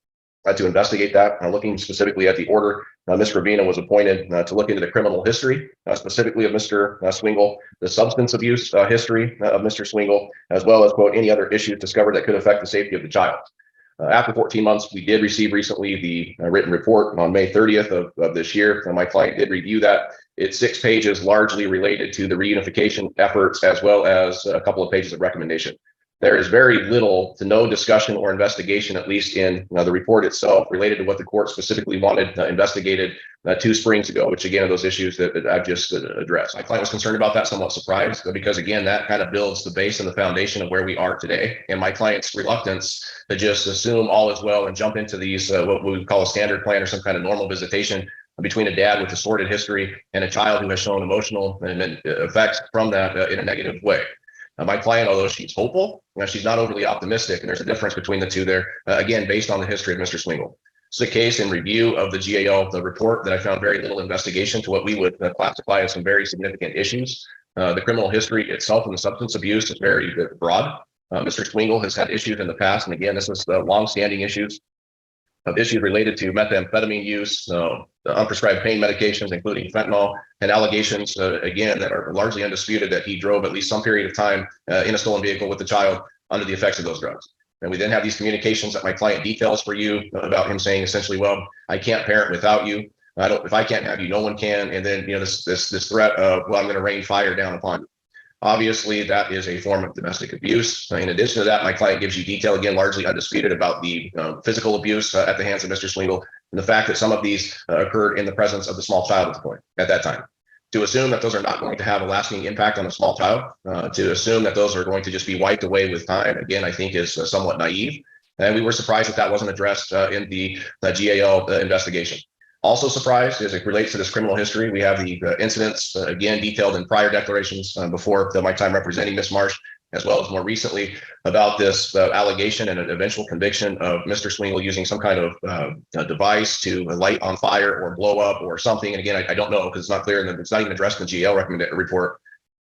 to investigate that. Looking specifically at the order, Ms. Gravina was appointed to look into the criminal history, specifically of Mr. Swingle, the substance abuse history of Mr. Swingle, as well as, quote, any other issues discovered that could affect the safety of the child. After 14 months, we did receive recently the written report on May 30th of this year. And my client did review that. It's 6 pages largely related to the reunification efforts, as well as a couple of pages of recommendation. There is very little to no discussion or investigation, at least in the report itself, related to what the court specifically wanted investigated 2 springs ago, which again are those issues that I've just addressed. My client was concerned about that, somewhat surprised, because again, that kind of builds the base and the foundation of where we are today. And my client's reluctance to just assume all is well and jump into these, what we would call a standard plan or some kind of normal visitation between a dad with a sordid history and a child who has shown emotional effects from that in a negative way. My client, although she's hopeful, she's not overly optimistic, and there's a difference between the two there, again, based on the history of Mr. Swingle. It's a case in review of the GAO, the report, that I found very little investigation to what we would classify as some very significant issues. The criminal history itself and the substance abuse is very broad. Mr. Swingle has had issues in the past, and again, this is the long-standing issues related to methamphetamine use, unprescribed pain medications, including fentanyl, and allegations, again, that are largely undisputed that he drove at least some period of time in a stolen vehicle with the child under the effects of those drugs. And we then have these communications that my client details for you about him saying essentially, well, I can't parent without you. If I can't have you, no one can. And then, this threat of, well, I'm going to rain fire down upon you. Obviously, that is a form of domestic abuse. In addition to that, my client gives you detail, again, largely undisputed, about the physical abuse at the hands of Mr. Swingle, and the fact that some of these occurred in the presence of the small child at that time. To assume that those are not going to have a lasting impact on a small child, to assume that those are going to just be wiped away with time, again, I think is somewhat naive. And we were surprised that wasn't addressed in the GAO investigation. Also surprised as it relates to this criminal history, we have the incidents, again, detailed in prior declarations before my time representing Ms. Marsh, as well as more recently about this allegation and an eventual conviction of Mr. Swingle using some kind of device to light on fire or blow up or something. And again, I don't know, because it's not clear, and it's not even addressed in the GAO report,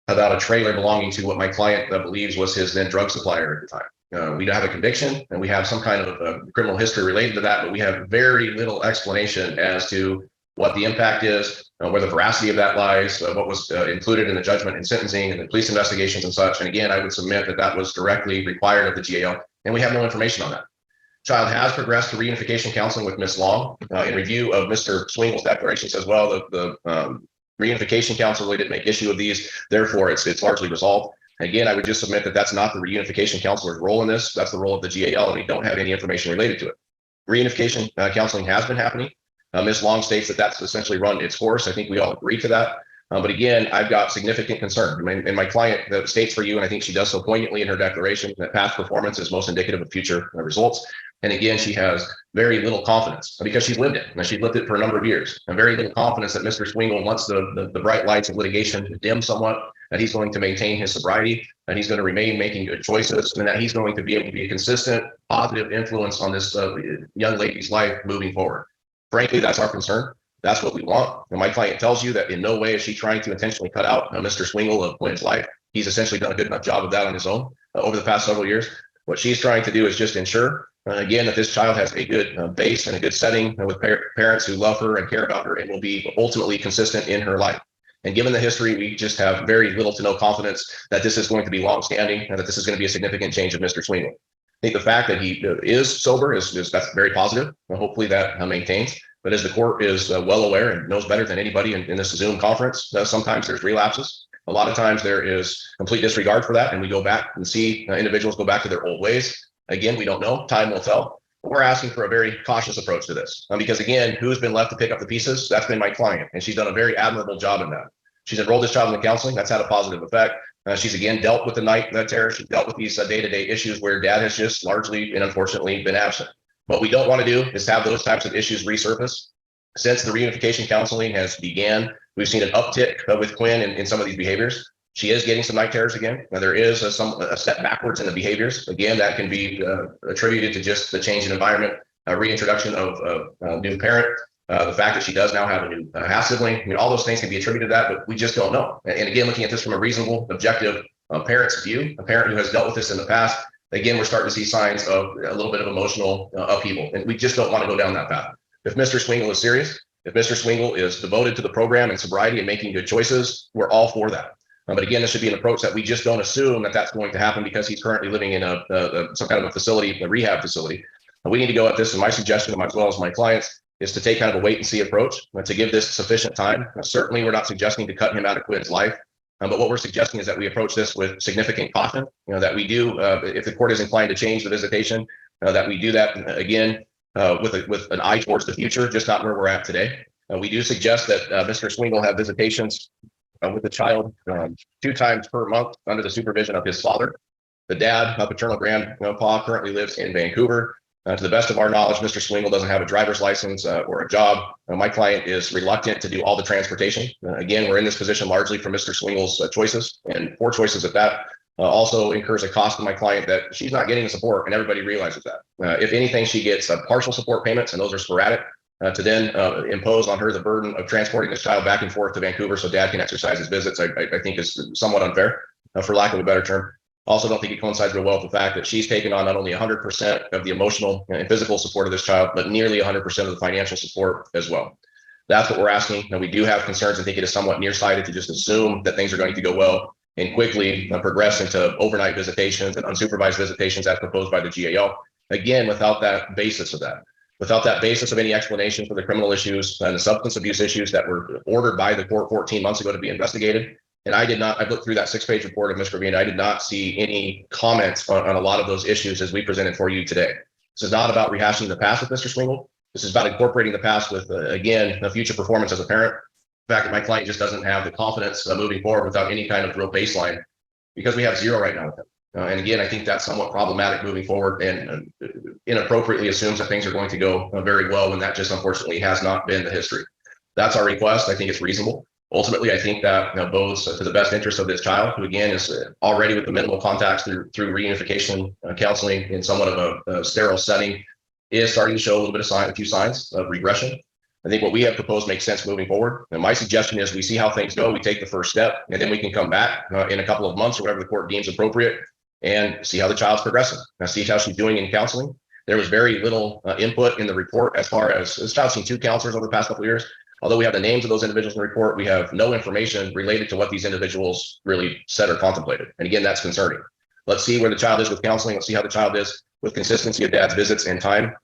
about a trailer belonging to what my client believes was his then drug supplier at the time. We have a conviction and we have some kind of criminal history related to that, but we have very little explanation as to what the impact is, where the veracity of that lies, what was included in the judgment and sentencing and the police investigations and such. And again, I would submit that was directly required of the GAO, and we have no information on that. Child has progressed to reunification counseling with Ms. Long. In review of Mr. Swingle's declarations as well, the reunification counsel really didn't make issue of these, therefore it's largely resolved. Again, I would just submit that that's not the reunification counselor's role in this. That's the role of the GAL, and we don't have any information related to it. Reunification counseling has been happening. Ms. Long states that that's essentially run its course. I think we all agree to that. But again, I've got significant concern. And my client states for you, and I think she does so poignantly in her declaration, that past performance is most indicative of future results. And again, she has very little confidence because she's lived it, and she's lived it for a number of years, and very little confidence that Mr. Swingle, once the bright lights of litigation dim somewhat, that he's going to maintain his sobriety, that he's going to remain making good choices, and that he's going to be able to be a consistent, positive influence on this young lady's life moving forward. Frankly, that's our concern. That's what we want. And my client tells you that in no way is she trying to intentionally cut out Mr. Swingle of Quinn's life. He's essentially done a good enough job of that on his own over the past several years. What she's trying to do is just ensure, again, that this child has a good base and a good setting with parents who love her and care about her and will be ultimately consistent in her life. And given the history, we just have very little to no confidence that this is going to be longstanding and that this is going to be a significant change of Mr. Swingle. I think the fact that he is sober is that's very positive. And hopefully that maintains. But as the court is well aware and knows better than anybody in this Zoom conference, sometimes there's relapses. A lot of times there is complete disregard for that, and we go back and see individuals go back to their old ways. Again, we don't know. Time will tell. But we're asking for a very cautious approach to this because, again, who's been left to pick up the pieces? That's been my client, and she's done a very admirable job in that. She's enrolled this child in counseling. That's had a positive effect. She's again dealt with the night terror. She's dealt with these day-to-day issues where dad has just largely and unfortunately been absent. What we don't want to do is have those types of issues resurface. Since the reunification counseling has began, we've seen an uptick with Quinn in some of these behaviors. She is getting some night terrors again. Now, there is a step backwards in the behaviors. Again, that can be attributed to just the change in environment, reintroduction of a new parent, the fact that she does now have a new half sibling. I mean, all those things can be attributed to that, but we just don't know. And again, looking at this from a reasonable, objective parent's view, a parent who has dealt with this in the past, again, we're starting to see signs of a little bit of emotional upheaval, and we just don't want to go down that path. If Mr. Swingle is serious, if Mr. Swingle is devoted to the program and sobriety and making good choices, we're all for that. But again, this should be an approach that we just don't assume that that's going to happen because he's currently living in some kind of a facility, a rehab facility. We need to go at this, and my suggestion, as well as my clients, is to take kind of a wait and see approach, to give this sufficient time. Certainly, we're not suggesting to cut him out of Quinn's life, but what we're suggesting is that we approach this with significant caution. That we do, if the court is inclined to change the visitation, that we do that again with an eye towards the future, just not where we're at today. We do suggest that Mr. Swingle have visitations with the child 2 times per month under the supervision of his father. The dad, paternal grandpa, currently lives in Vancouver. To the best of our knowledge, Mr. Swingle doesn't have a driver's license or a job. My client is reluctant to do all the transportation. Again, we're in this position largely for Mr. Swingle's choices, and poor choices at that. Also incurs a cost to my client that she's not getting the support, and everybody realizes that. If anything, she gets partial support payments, and those are sporadic. To then impose on her the burden of transporting this child back and forth to Vancouver so dad can exercise his visits, I think is somewhat unfair, for lack of a better term. Also, don't think it coincides real well with the fact that she's taken on not only 100% of the emotional and physical support of this child, but nearly 100% of the financial support as well. That's what we're asking. Now, we do have concerns and think it is somewhat nearsighted to just assume that things are going to go well and quickly progress into overnight visitations and unsupervised visitations as proposed by the GAO. Again, without that basis of that. Without that basis of any explanation for the criminal issues and the substance abuse issues that were ordered by the court 14 months ago to be investigated. And I looked through that 6-page report of Ms. Gravina. I did not see any comments on a lot of those issues as we presented for you today. This is not about rehashing the past with Mr. Swingle. This is about incorporating the past with, again, the future performance as a parent. The fact that my client just doesn't have the confidence moving forward without any kind of real baseline, because we have 0 right now with him. And again, I think that's somewhat problematic moving forward, and inappropriately assumes that things are going to go very well when that just unfortunately has not been the history. That's our request. I think it's reasonable. Ultimately, I think that bodes to the best interest of this child, who again is already with the minimal contacts through reunification counseling in somewhat of a sterile setting, is starting to show a little bit of a few signs of regression. I think what we have proposed makes sense moving forward. And my suggestion is we see how things go. We take the first step, and then we can come back in a couple of months or whatever the court deems appropriate and see how the child's progressing. Now, see how she's doing in counseling. There was very little input in the report as far as this child's seen 2 counselors over the past couple of years. Although we have the names of those individuals in the report, we have no information related to what these individuals really said or contemplated. And again, that's concerning. Let's see where the child is with counseling. Let's see how the child is with consistency of dad's visits and time.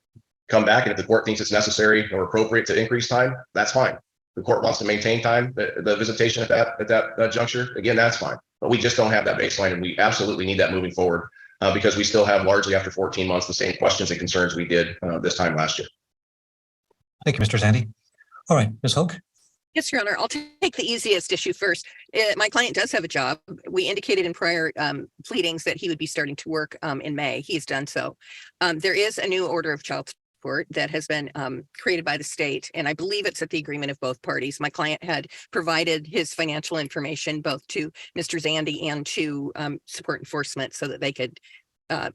Come back, and if the court thinks it's necessary or appropriate to increase time, that's fine. The court wants to maintain time, the visitation at that juncture, again, that's fine. But we just don't have that baseline, and we absolutely need that moving forward because we still have, largely after 14 months, the same questions and concerns we did this time last year. Thank you, Mr. Zandy. All right, Ms. Hoke. Yes, Your Honor. I'll take the easiest issue first. My client does have a job. We indicated in prior pleadings that he would be starting to work in May. He's done so. There is a new order of child support that has been created by the state, and I believe it's at the agreement of both parties. My client had provided his financial information both to Mr. Zandy and to support enforcement so that they could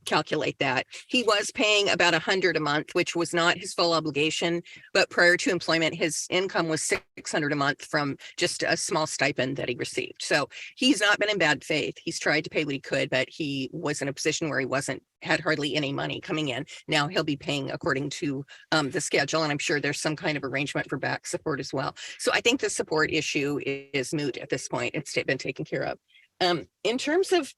calculate that. He was paying about $100 a month, which was not his full obligation, but prior to employment, his income was $600 a month from just a small stipend that he received. So he's not been in bad faith. He's tried to pay what he could, but he was in a position where he had hardly any money coming in. Now he'll be paying according to the schedule, and I'm sure there's some kind of arrangement for back support as well. So I think the support issue is moot at this point. It's been taken care of. In terms of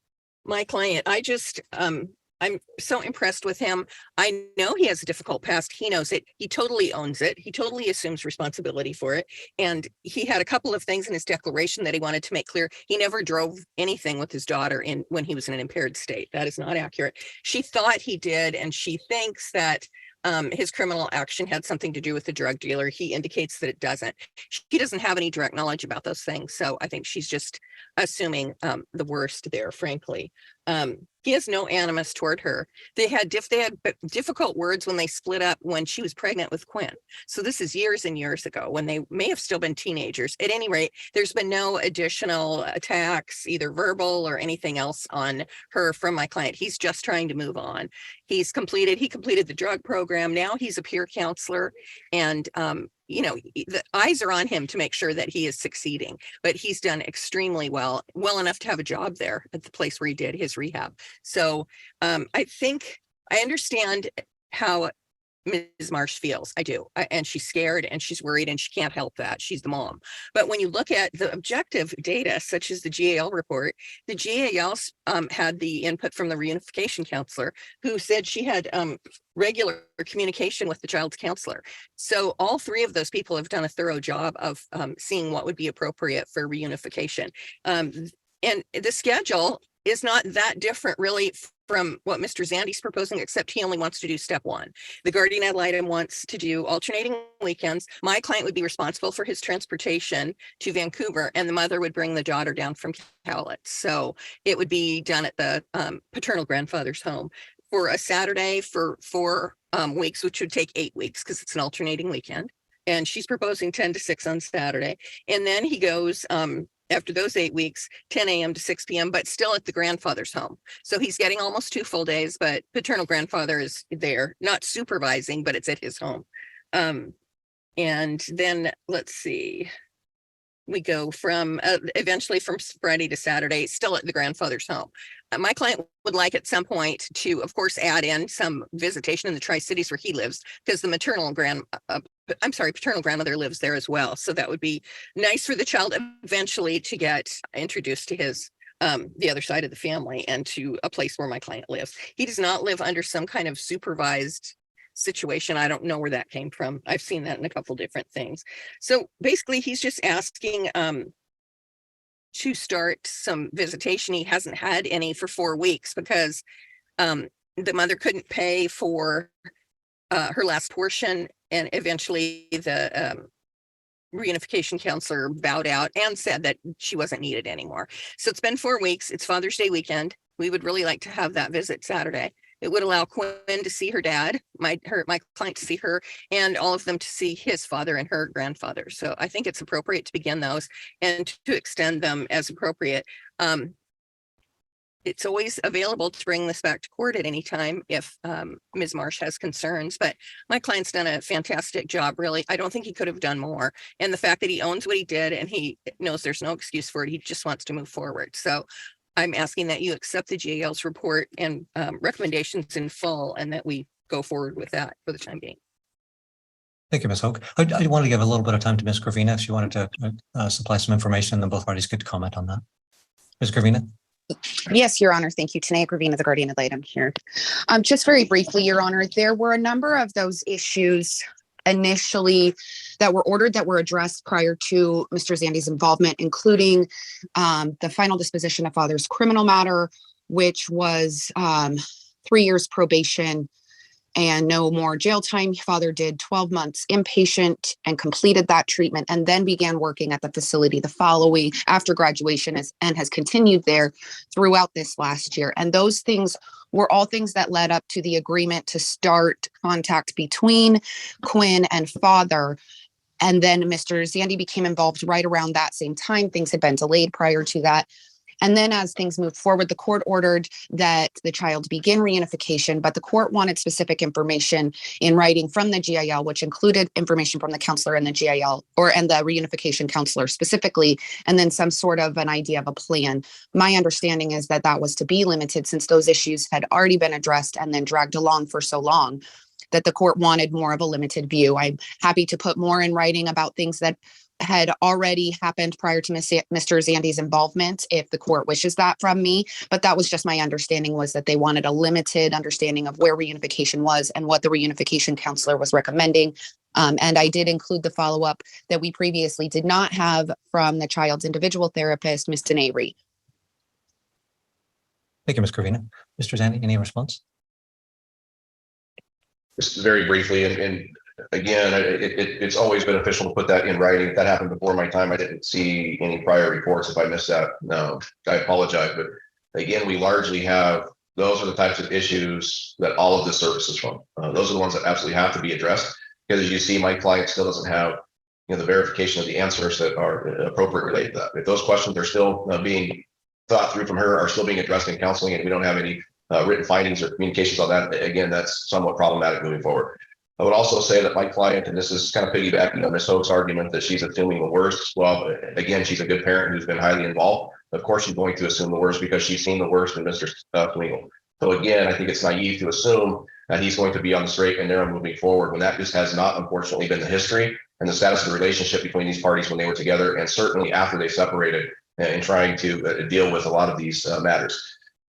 my client, I'm so impressed with him. I know he has a difficult past. He knows it. He totally owns it. He totally assumes responsibility for it. And he had a couple of things in his declaration that he wanted to make clear. He never drove anything with his daughter when he was in an impaired state. That is not accurate. She thought he did, and she thinks that his criminal action had something to do with the drug dealer. He indicates that it doesn't. She doesn't have any direct knowledge about those things. So I think she's just assuming the worst there, frankly. He has no animus toward her. They had difficult words when they split up when she was pregnant with Quinn. So this is years and years ago when they may have still been teenagers. At any rate, there's been no additional attacks, either verbal or anything else on her from my client. He's just trying to move on. He completed the drug program. Now he's a peer counselor, and the eyes are on him to make sure that he is succeeding, but he's done extremely well enough to have a job there at the place where he did his rehab. So I think I understand how Ms. Marsh feels. I do. And she's scared and she's worried and she can't help that. She's the mom. But when you look at the objective data, such as the GAL report, the GAL had the input from the reunification counselor, who said she had regular communication with the child's counselor. So all three of those people have done a thorough job of seeing what would be appropriate for reunification. And the schedule is not that different really from what Mr. Zandy's proposing, except he only wants to do step one. The guardian ad litem wants to do alternating weekends. My client would be responsible for his transportation to Vancouver, and the mother would bring the daughter down from Cowlitz. So it would be done at the paternal grandfather's home for a Saturday for 4 weeks, which would take 8 weeks because it's an alternating weekend. And she's proposing 10 to 6 on Saturday. And then he goes after those 8 weeks, 10 a.m. to 6 p.m., but still at the grandfather's home. So he's getting almost 2 full days, but paternal grandfather is there, not supervising, but it's at his home. And then let's see, we go from eventually from Friday to Saturday, still at the grandfather's home. My client would like at some point to, of course, add in some visitation in the Tri-Cities where he lives, because the paternal grandmother lives there as well. So that would be nice for the child eventually to get introduced to his the other side of the family and to a place where my client lives. He does not live under some kind of supervised situation. I don't know where that came from. I've seen that in a couple different things. So basically, he's just asking to start some visitation. He hasn't had any for 4 weeks because the mother couldn't pay for her last portion, and eventually the reunification counselor bowed out and said that she wasn't needed anymore. So it's been 4 weeks. It's Father's Day weekend. We would really like to have that visit Saturday. It would allow Quinn to see her dad, my client to see her, and all of them to see his father and her grandfather. So I think it's appropriate to begin those and to extend them as appropriate. It's always available to bring this back to court at any time if Ms. Marsh has concerns, but my client's done a fantastic job, really. I don't think he could have done more. And the fact that he owns what he did and he knows there's no excuse for it, he just wants to move forward. So I'm asking that you accept the GAL's report and recommendations in full, and that we go forward with that for the time being. Thank you, Ms. Hoke. I wanted to give a little bit of time to Ms. Gravina if she wanted to supply some information, and then both parties could comment on that. Ms. Gravina? Yes, Your Honor. Thank you. Tanea Gravina, the guardian ad litem here. Just very briefly, Your Honor, there were a number of those issues initially that were ordered that were addressed prior to Mr. Zandy's involvement, including the final disposition of father's criminal matter, which was 3 years probation and no more jail time. Father did 12 months inpatient and completed that treatment, and then began working at the facility the following after graduation and has continued there throughout this last year. And those things were all things that led up to the agreement to start contact between Quinn and father. And then Mr. Zandy became involved right around that same time. Things had been delayed prior to that. And then as things moved forward, the court ordered that the child begin reunification, but the court wanted specific information in writing from the GIL, which included information from the counselor and the GIL and the reunification counselor specifically, and then some sort of an idea of a plan. My understanding is that that was to be limited since those issues had already been addressed and then dragged along for so long, that the court wanted more of a limited view. I'm happy to put more in writing about things that had already happened prior to Mr. Zandy's involvement, if the court wishes that from me. But that was just my understanding, was that they wanted a limited understanding of where reunification was and what the reunification counselor was recommending. And I did include the follow-up that we previously did not have from the child's individual therapist, Ms. Taneri. Thank you, Ms. Gravina. Mr. Zandy, any response? Just very briefly, and again, it's always beneficial to put that in writing. If that happened before my time, I didn't see any prior reports. If I missed that, no, I apologize. But again, we largely have, those are the types of issues that all of this services from. Those are the ones that absolutely have to be addressed, because as you see, my client still doesn't have, the verification of the answers that are appropriate related to that. If those questions are still being thought through from her, are still being addressed in counseling, and we don't have any written findings or communications on that, again, that's somewhat problematic moving forward. I would also say that my client, and this is kind of piggybacking on Ms. Hoke's argument that she's assuming the worst. Well, again, she's a good parent who's been highly involved. Of course, she's going to assume the worst because she's seen the worst in Mr. Swingle. So again, I think it's naive to assume he's going to be on the straight and narrow moving forward, when that just has not, unfortunately, been the history and the status of the relationship between these parties when they were together, and certainly after they separated, in trying to deal with a lot of these matters.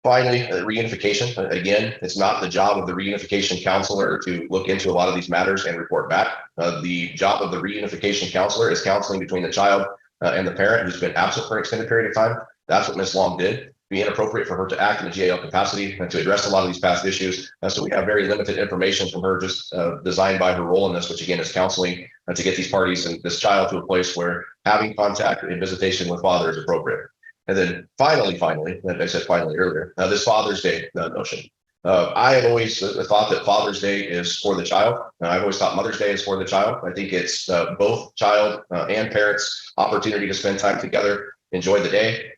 Finally, reunification. Again, it's not the job of the reunification counselor to look into a lot of these matters and report back. The job of the reunification counselor is counseling between the child and the parent who's been absent for an extended period of time. That's what Ms. Long did. It'd be inappropriate for her to act in a GAL capacity and to address a lot of these past issues. So we have very limited information from her, just designed by her role in this, which again is counseling to get these parties and this child to a place where having contact and visitation with father is appropriate. And then finally, I said finally earlier, this Father's Day notion. I have always thought that Father's Day is for the child. I've always thought Mother's Day is for the child. I think it's both child and parents' opportunity to spend time together, enjoy the day,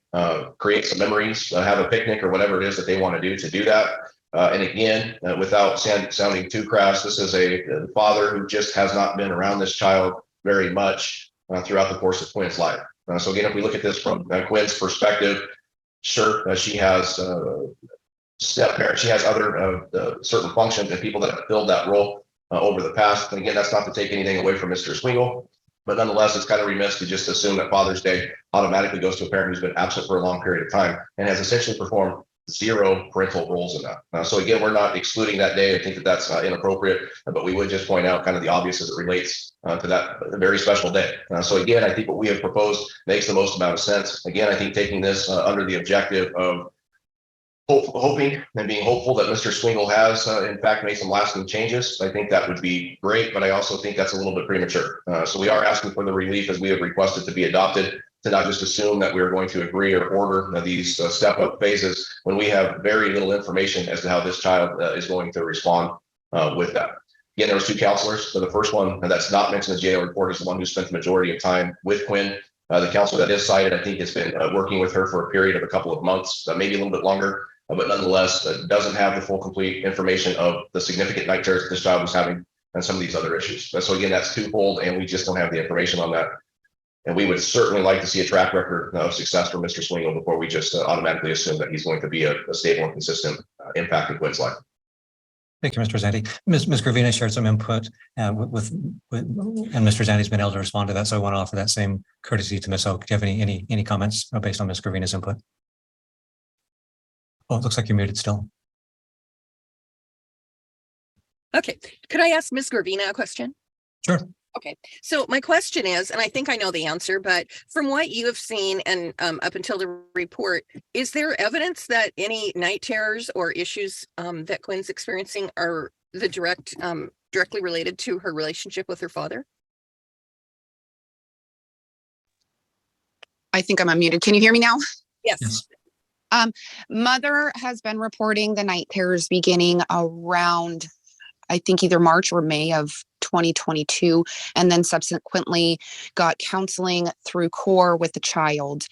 create some memories, have a picnic or whatever it is that they want to do that. And again, without sounding too crass, this is a father who just has not been around this child very much throughout the course of Quinn's life. So again, if we look at this from Quinn's perspective, sure, she has step parents, she has other certain functions and people that have filled that role over the past. And again, that's not to take anything away from Mr. Swingle, but nonetheless, it's kind of remiss to just assume that Father's Day automatically goes to a parent who's been absent for a long period of time and has essentially performed zero parental roles in that. So again, we're not excluding that day. I think that that's inappropriate, but we would just point out kind of the obvious as it relates to that very special day. So again, I think what we have proposed makes the most amount of sense. Again, I think taking this under the objective of hoping and being hopeful that Mr. Swingle has in fact made some lasting changes, I think that would be great, but I also think that's a little bit premature. So we are asking for the relief as we have requested to be adopted, to not just assume that we're going to agree or order these step-up phases when we have very little information as to how this child is going to respond with that. Again, there was two counselors. So the first one that's not mentioned in the jail report is the one who spent the majority of time with Quinn. The counselor that is cited, I think, has been working with her for a period of a couple of months, maybe a little bit longer, but nonetheless doesn't have the full complete information of the significant night terrors that this child was having and some of these other issues. So again, that's twofold, and we just don't have the information on that. And we would certainly like to see a track record of success for Mr. Swingle before we just automatically assume that he's going to be a stable and consistent impact in Quinn's life. Thank you, Mr. Zanti. Ms. Gravina shared some input and Mr. Zanti's been able to respond to that. So I want to offer that same courtesy to Ms. Oak. Do you have any comments based on Ms. Gravina's input? Oh, it looks like you're muted still. Okay, could I ask Ms. Gravina a question? Sure. Okay, so my question is, and I think I know the answer, but from what you have seen and up until the report, is there evidence that any night terrors or issues that Quinn's experiencing are the directly related to her relationship with her father? I think I'm unmuted. Can you hear me now? Yes. Mother has been reporting the night terrors beginning around, I think, either March or May of 2022, and then subsequently got counseling through CORE with the child.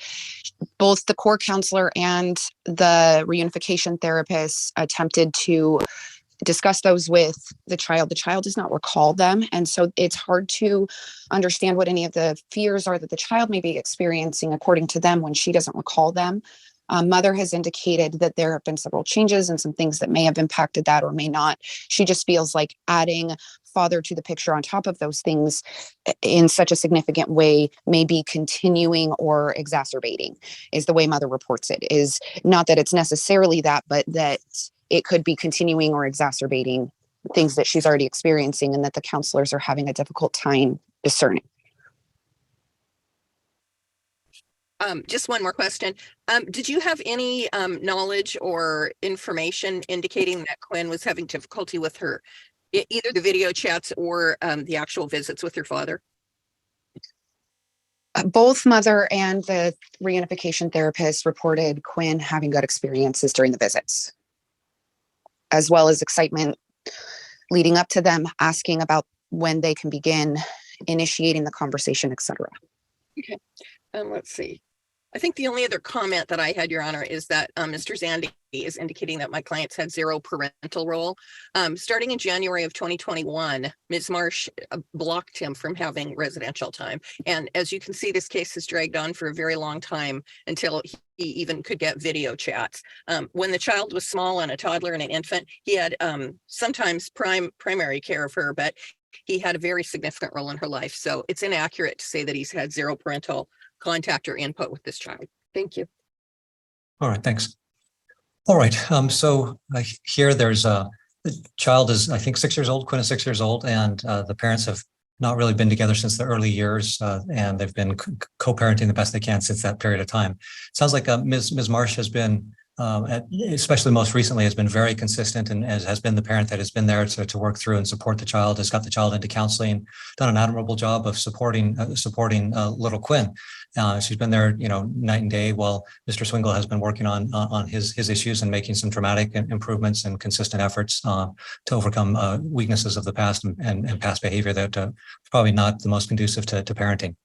Both the CORE counselor and the reunification therapist attempted to discuss those with the child. The child does not recall them. And so it's hard to understand what any of the fears are that the child may be experiencing according to them when she doesn't recall them. Mother has indicated that there have been several changes and some things that may have impacted that or may not. She just feels like adding father to the picture on top of those things in such a significant way may be continuing or exacerbating, is the way Mother reports it. Is not that it's necessarily that, but that it could be continuing or exacerbating things that she's already experiencing and that the counselors are having a difficult time discerning. Just one more question. Did you have any knowledge or information indicating that Quinn was having difficulty with her, either the video chats or the actual visits with her father? Both Mother and the reunification therapist reported Quinn having good experiences during the visits, as well as excitement leading up to them, asking about when they can begin initiating the conversation, etc. Okay, let's see. I think the only other comment that I had, Your Honor, is that Mr. Zandy is indicating that my clients had zero parental role. Starting in January of 2021, Ms. Marsh blocked him from having residential time. And as you can see, this case has dragged on for a very long time until even could get video chats. When the child was small and a toddler and an infant, he had sometimes primary care of her, but he had a very significant role in her life. So it's inaccurate to say that he's had zero parental contact or input with this child. Thank you. All right, thanks. All right, so here there's the child is, I think, 6 years old. Quinn is 6 years old, and the parents have not really been together since the early years, and they've been co-parenting the best they can since that period of time. It sounds like Ms. Marsh has been, especially most recently, has been very consistent and has been the parent that has been there to work through and support the child, has got the child into counseling, done an admirable job of supporting little Quinn. She's been there, night and day, while Mr. Swingle has been working on his issues and making some dramatic improvements and consistent efforts to overcome weaknesses of the past and past behavior that is probably not the most conducive to parenting.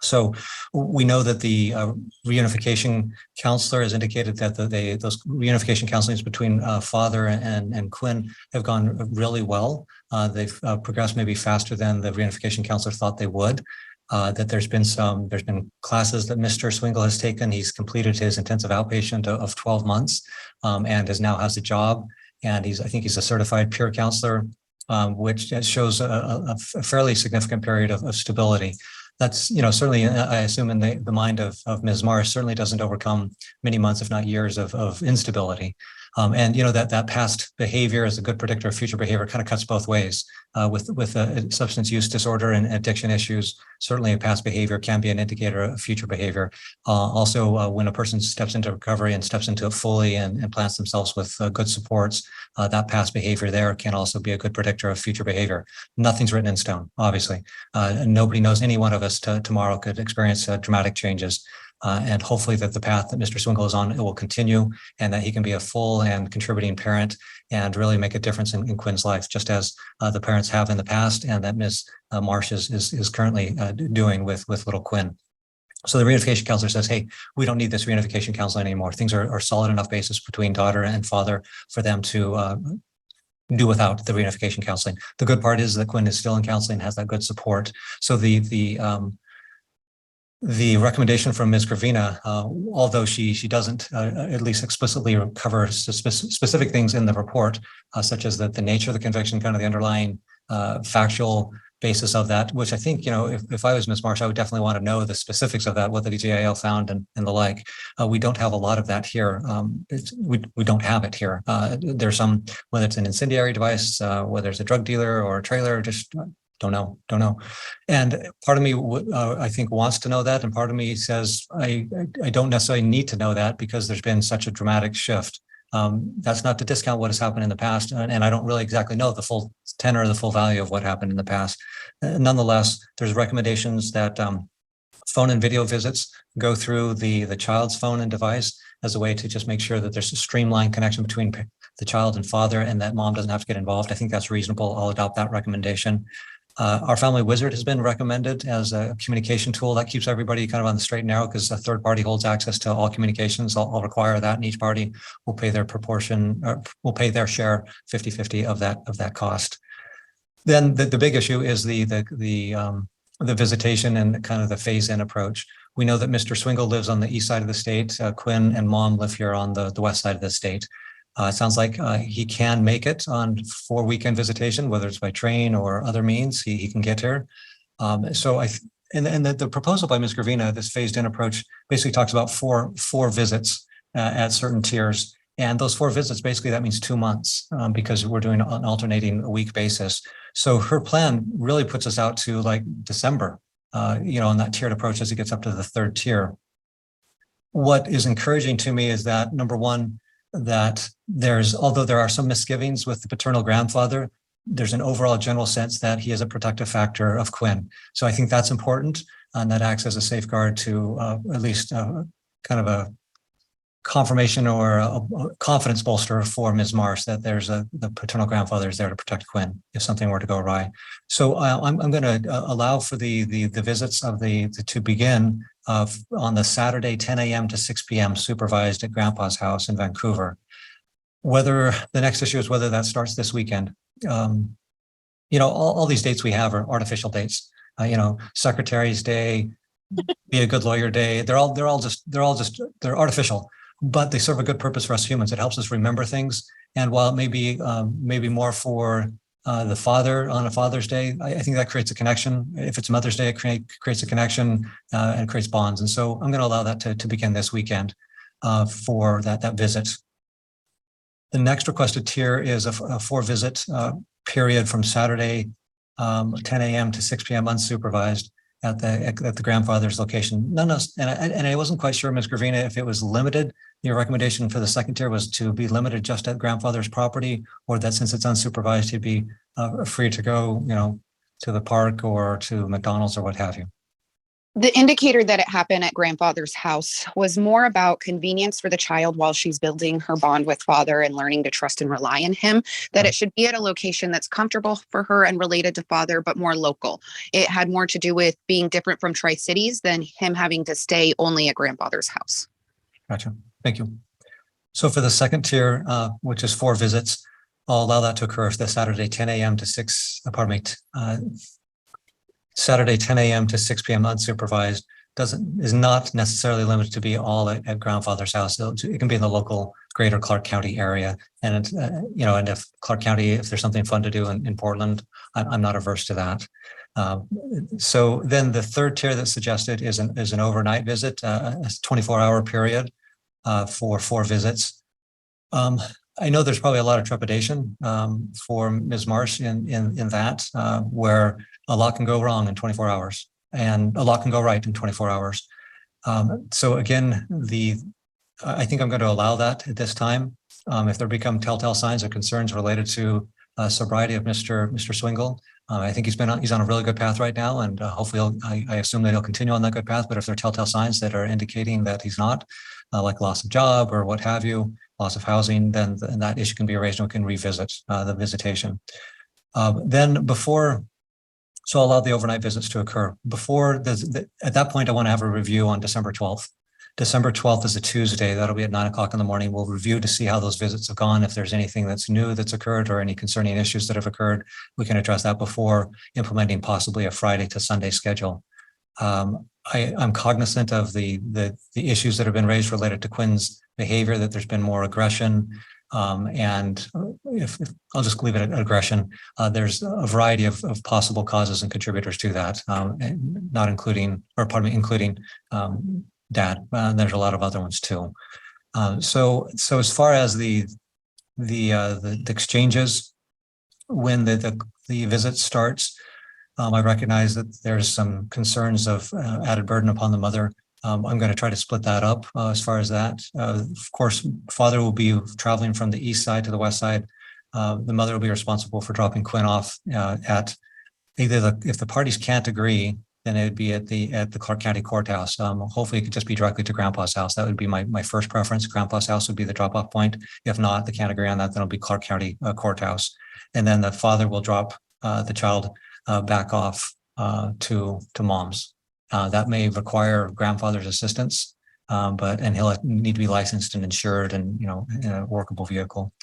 So we know that the reunification counselor has indicated that those reunification counselings between father and Quinn have gone really well. They've progressed maybe faster than the reunification counselor thought they would. That there's been classes that Mr. Swingle has taken. He's completed his intensive outpatient of 12 months and now has a job. And I think he's a certified peer counselor, which shows a fairly significant period of stability. That's, certainly, I assume in the mind of Ms. Marsh, certainly doesn't overcome many months, if not years of instability. And that past behavior is a good predictor of future behavior, kind of cuts both ways. With a substance use disorder and addiction issues, certainly a past behavior can be an indicator of future behavior. Also, when a person steps into recovery and steps into it fully and plants themselves with good supports, that past behavior there can also be a good predictor of future behavior. Nothing's written in stone, obviously. Nobody knows any one of us tomorrow could experience dramatic changes. And hopefully that the path that Mr. Swingle is on, it will continue, and that he can be a full and contributing parent and really make a difference in Quinn's life, just as the parents have in the past, and that Ms. Marsh is currently doing with little Quinn. So the reunification counselor says, hey, we don't need this reunification counseling anymore. Things are solid enough basis between daughter and father for them to do without the reunification counseling. The good part is that Quinn is still in counseling, has that good support. So the recommendation from Ms. Gravina, although she doesn't at least explicitly cover specific things in the report, such as the nature of the conviction, kind of the underlying factual basis of that, which I think, if I was Ms. Marsh, I would definitely want to know the specifics of that, what the GIL found and the like. We don't have a lot of that here. We don't have it here. There's some, whether it's an incendiary device, whether it's a drug dealer or a trailer, just don't know. And part of me, I think, wants to know that. And part of me says, I don't necessarily need to know that because there's been such a dramatic shift. That's not to discount what has happened in the past. And I don't really exactly know the full tenor, the full value of what happened in the past. Nonetheless, there's recommendations that phone and video visits go through the child's phone and device as a way to just make sure that there's a streamlined connection between the child and father and that mom doesn't have to get involved. I think that's reasonable. I'll adopt that recommendation. Our family wizard has been recommended as a communication tool that keeps everybody kind of on the straight and narrow because a third party holds access to all communications. I'll require that, and each party will pay their proportion, or will pay their share 50-50 of that cost. Then the big issue is the visitation and kind of the phase-in approach. We know that Mr. Swingle lives on the east side of the state. Quinn and mom live here on the west side of the state. It sounds like he can make it for weekend visitation, whether it's by train or other means. He can get here. So the proposal by Ms. Gravina, this phased-in approach, basically talks about four visits at certain tiers, and those 4 visits basically that means 2 months because we're doing an alternating a week basis. So her plan really puts us out to like December, on that tiered approach as it gets up to the 3rd tier. What is encouraging to me is that, number one, that although there are some misgivings with the paternal grandfather, there's an overall general sense that he is a protective factor of Quinn. So I think that's important, and that acts as a safeguard to at least kind of a confirmation or a confidence bolster for Ms. Marsh that the paternal grandfather is there to protect Quinn if something were to go awry. So I'm going to allow for the visits of to begin on the Saturday, 10 a.m. to 6 p.m. supervised at Grandpa's house in Vancouver. Whether the next issue is whether that starts this weekend. All these dates we have are artificial dates. Secretary's Day, be a good lawyer day. They're artificial, but they serve a good purpose for us humans. It helps us remember things. And while it may be maybe more for the father on a Father's Day, I think that creates a connection. If it's Mother's Day, it creates a connection and creates bonds. And so I'm going to allow that to begin this weekend for that visit. The next requested tier is a 4-visit period from Saturday 10 a.m. to 6 p.m. unsupervised at the grandfather's location. And I wasn't quite sure, Ms. Gravina, if it was limited. Your recommendation for the second tier was to be limited just at grandfather's property, or that since it's unsupervised, he'd be free to go, to the park or to McDonald's or what have you. The indicator that it happened at grandfather's house was more about convenience for the child while she's building her bond with father and learning to trust and rely on him, that it should be at a location that's comfortable for her and related to father, but more local. It had more to do with being different from Tri-Cities than him having to stay only at grandfather's house. Gotcha. Thank you. So for the second tier, which is 4 visits, I'll allow that to occur the Saturday 10 a.m. to 6, Saturday 10 a.m. to 6 p.m. unsupervised is not necessarily limited to be all at grandfather's house. It can be in the local greater Clark County area. And, and if Clark County, if there's something fun to do in Portland, I'm not averse to that. So then the third tier that's suggested is an overnight visit, a 24-hour period for 4 visits. I know there's probably a lot of trepidation for Ms. Marsh in that, where a lot can go wrong in 24 hours and a lot can go right in 24 hours. So again, I think I'm going to allow that at this time. If there become telltale signs or concerns related to sobriety of Mr. Swingle, I think he's on a really good path right now, and hopefully I assume that he'll continue on that good path. But if there are telltale signs that are indicating that he's not, like loss of job or what have you, loss of housing, then that issue can be raised and we can revisit the visitation. So I'll allow the overnight visits to occur. At that point, I want to have a review on December 12th. December 12th is a Tuesday. That'll be at 9 o'clock in the morning. We'll review to see how those visits have gone. If there's anything that's new that's occurred or any concerning issues that have occurred, we can address that before implementing possibly a Friday to Sunday schedule. I'm cognizant of the issues that have been raised related to Quinn's behavior, that there's been more aggression. And if I'll just leave it at aggression, there's a variety of possible causes and contributors to that, including Dad. There's a lot of other ones too. So as far as the exchanges, when the visit starts, I recognize that there's some concerns of added burden upon the mother. I'm going to try to split that up as far as that. Of course, father will be traveling from the east side to the west side. The mother will be responsible for dropping Quinn off at either if the parties can't agree, then it would be at the Clark County Courthouse. Hopefully it could just be directly to Grandpa's house. That would be my first preference. Grandpa's house would be the drop-off point. If not, they can't agree on that, then it'll be Clark County Courthouse. And then the father will drop the child back off to Mom's. That may require grandfather's assistance, and he'll need to be licensed and insured and, in a workable vehicle.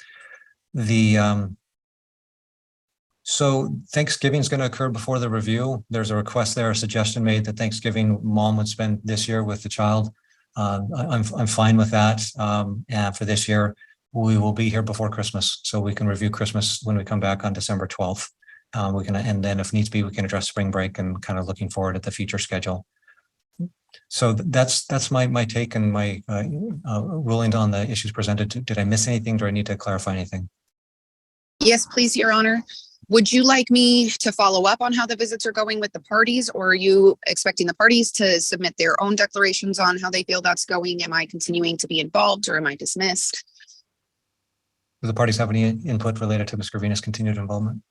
So Thanksgiving is going to occur before the review. There's a request there, a suggestion made that Thanksgiving Mom would spend this year with the child. I'm fine with that. And for this year, we will be here before Christmas, so we can review Christmas when we come back on December 12th. And then if needs be, we can address spring break and kind of looking forward at the future schedule. So that's my take and my ruling on the issues presented. Did I miss anything? Do I need to clarify anything? Yes, please, Your Honor. Would you like me to follow up on how the visits are going with the parties, or are you expecting the parties to submit their own declarations on how they feel that's going? Am I continuing to be involved, or am I dismissed? Do the parties have any input related to Ms. Gravina's continued involvement?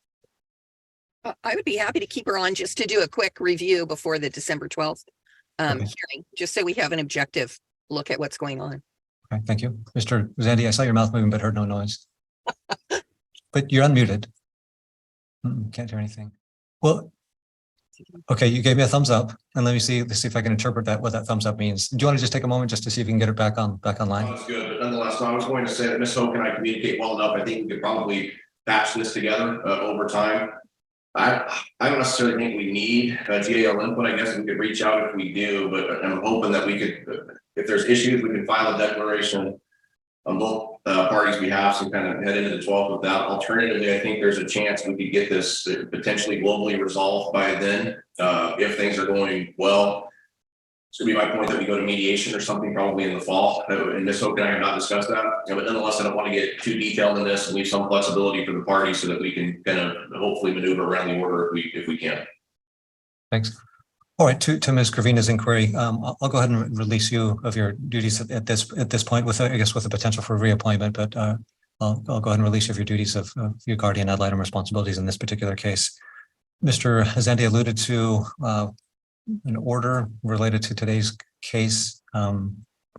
I would be happy to keep her on just to do a quick review before the December 12th hearing, just so we have an objective look at what's going on. Okay, thank you. Mr. Zandy, I saw your mouth moving but heard no noise. But you're unmuted. Can't hear anything. Well, okay, you gave me a thumbs up, and let's see if I can interpret what that thumbs up means. Do you want to just take a moment just to see if you can get it back online? That's good, but nonetheless, I was going to say that Ms. Hoke and I communicate well enough. I think we could probably patch this together over time. I don't necessarily think we need GAL input. I guess we could reach out if we do, but I'm hoping that we could, if there's issues, we can file a declaration on both parties' behalf and kind of head into the 12th with that. Alternatively, I think there's a chance we could get this potentially globally resolved by then if things are going well. So be my point that we go to mediation or something probably in the fall. And Ms. Hoke and I have not discussed that. But nonetheless, I don't want to get too detailed in this and leave some flexibility for the parties so that we can kind of hopefully maneuver around the order if we can. Thanks. All right, to Ms. Gravina's inquiry, I'll go ahead and release you of your duties at this point, with I guess with the potential for reappointment. But I'll go ahead and release you of your duties of your guardian ad litem responsibilities in this particular case. Mr. Zandi alluded to an order related to today's case.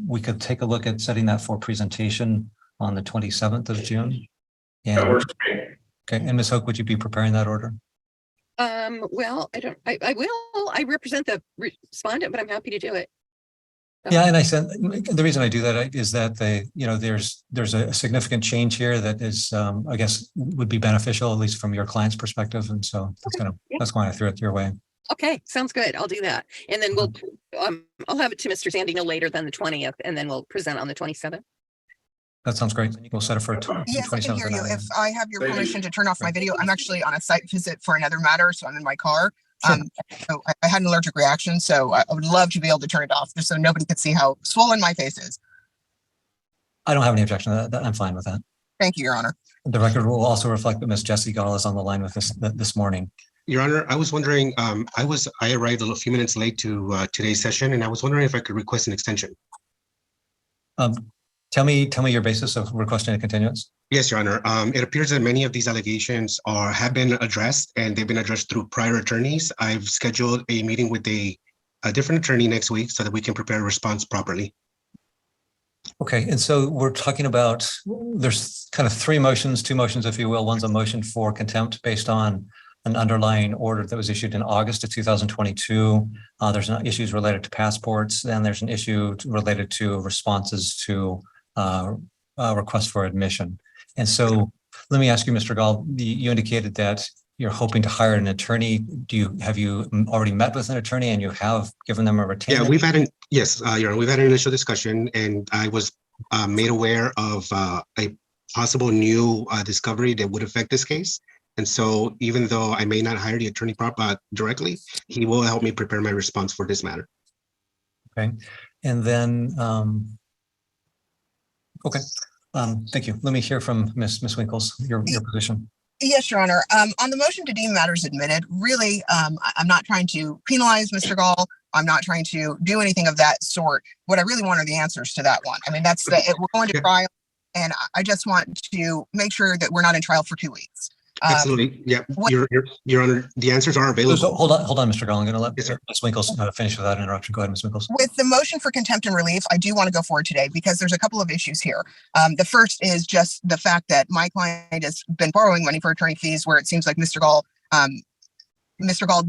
We could take a look at setting that for presentation on the 27th of June. And, that works for me. Okay, and Ms. Hoke, would you be preparing that order? Well, I will. I represent the respondent, but I'm happy to do it. Yeah, and I said the reason I do that is that there's a significant change here that is I guess would be beneficial, at least from your client's perspective, and so that's why I threw it your way. Okay, sounds good. I'll do that, and then we'll I'll have it to Mr. Zandi no later than the 20th, and then we'll present on the 27th. That sounds great. We'll set it for Yes, I can hear you. If I have your permission to turn off my video, I'm actually on a site visit for another matter, so I'm in my car. Sure. So I had an allergic reaction, so I would love to be able to turn it off just so nobody could see how swollen my face is. I don't have any objection to that. I'm fine with that. Thank you, Your Honor. The record will also reflect that Ms. Jessie Gall is on the line with us this morning. Your Honor, I was wondering, I arrived a few minutes late to today's session, and I was wondering if I could request an extension. Tell me your basis of requesting a continuance. Yes, Your Honor. It appears that many of these allegations have been addressed, and they've been addressed through prior attorneys. I've scheduled a meeting with a different attorney next week so that we can prepare a response properly. Okay, and so we're talking about, there's kind of two motions, if you will. One's a motion for contempt based on an underlying order that was issued in August of 2022. There's issues related to passports, and there's an issue related to responses to requests for admission. And so let me ask you, Mr. Gall, you indicated that you're hoping to hire an attorney. Have you already met with an attorney and you have given them a retainer? Yeah, we've had Your Honor, we've had an initial discussion, and I was made aware of a possible new discovery that would affect this case. And so even though I may not hire the attorney directly, he will help me prepare my response for this matter. Okay. And then, okay. Thank you. Let me hear from Ms. Winkles, your position. Yes, Your Honor. On the motion to deem matters admitted, really, I'm not trying to penalize Mr. Gall. I'm not trying to do anything of that sort. What I really want are the answers to that one. I mean, we're going to trial, and I just want to make sure that we're not in trial for 2 weeks. Absolutely. Yeah. Your Honor, the answers are available. So hold on, Mr. Gall. I'm going to let Ms. Winkles finish without interruption. Go ahead, Ms. Winkles. With the motion for contempt and relief, I do want to go forward today because there's a couple of issues here. The first is just the fact that my client has been borrowing money for attorney fees, where it seems like Mr. Gall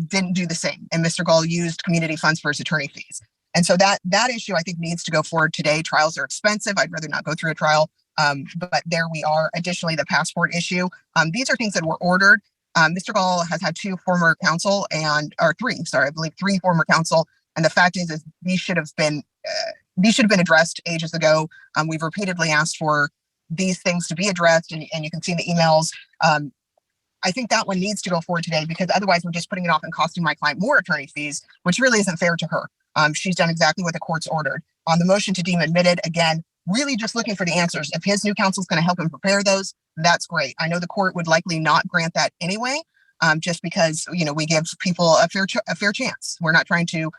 didn't do the same, and Mr. Gall used community funds for his attorney fees. And so that issue, I think, needs to go forward today. Trials are expensive. I'd rather not go through a trial. But there we are. Additionally, the passport issue. These are things that were ordered. Mr. Gall has had three former counsel, and the fact is these should have been addressed ages ago. We've repeatedly asked for these things to be addressed, and you can see in the emails. I think that one needs to go forward today because otherwise we're just putting it off and costing my client more attorney fees, which really isn't fair to her. She's done exactly what the court's ordered. On the motion to deem admitted, again, really just looking for the answers. If his new counsel is going to help him prepare those, that's great. I know the court would likely not grant that anyway, just because, we give people a fair chance. We're not trying to,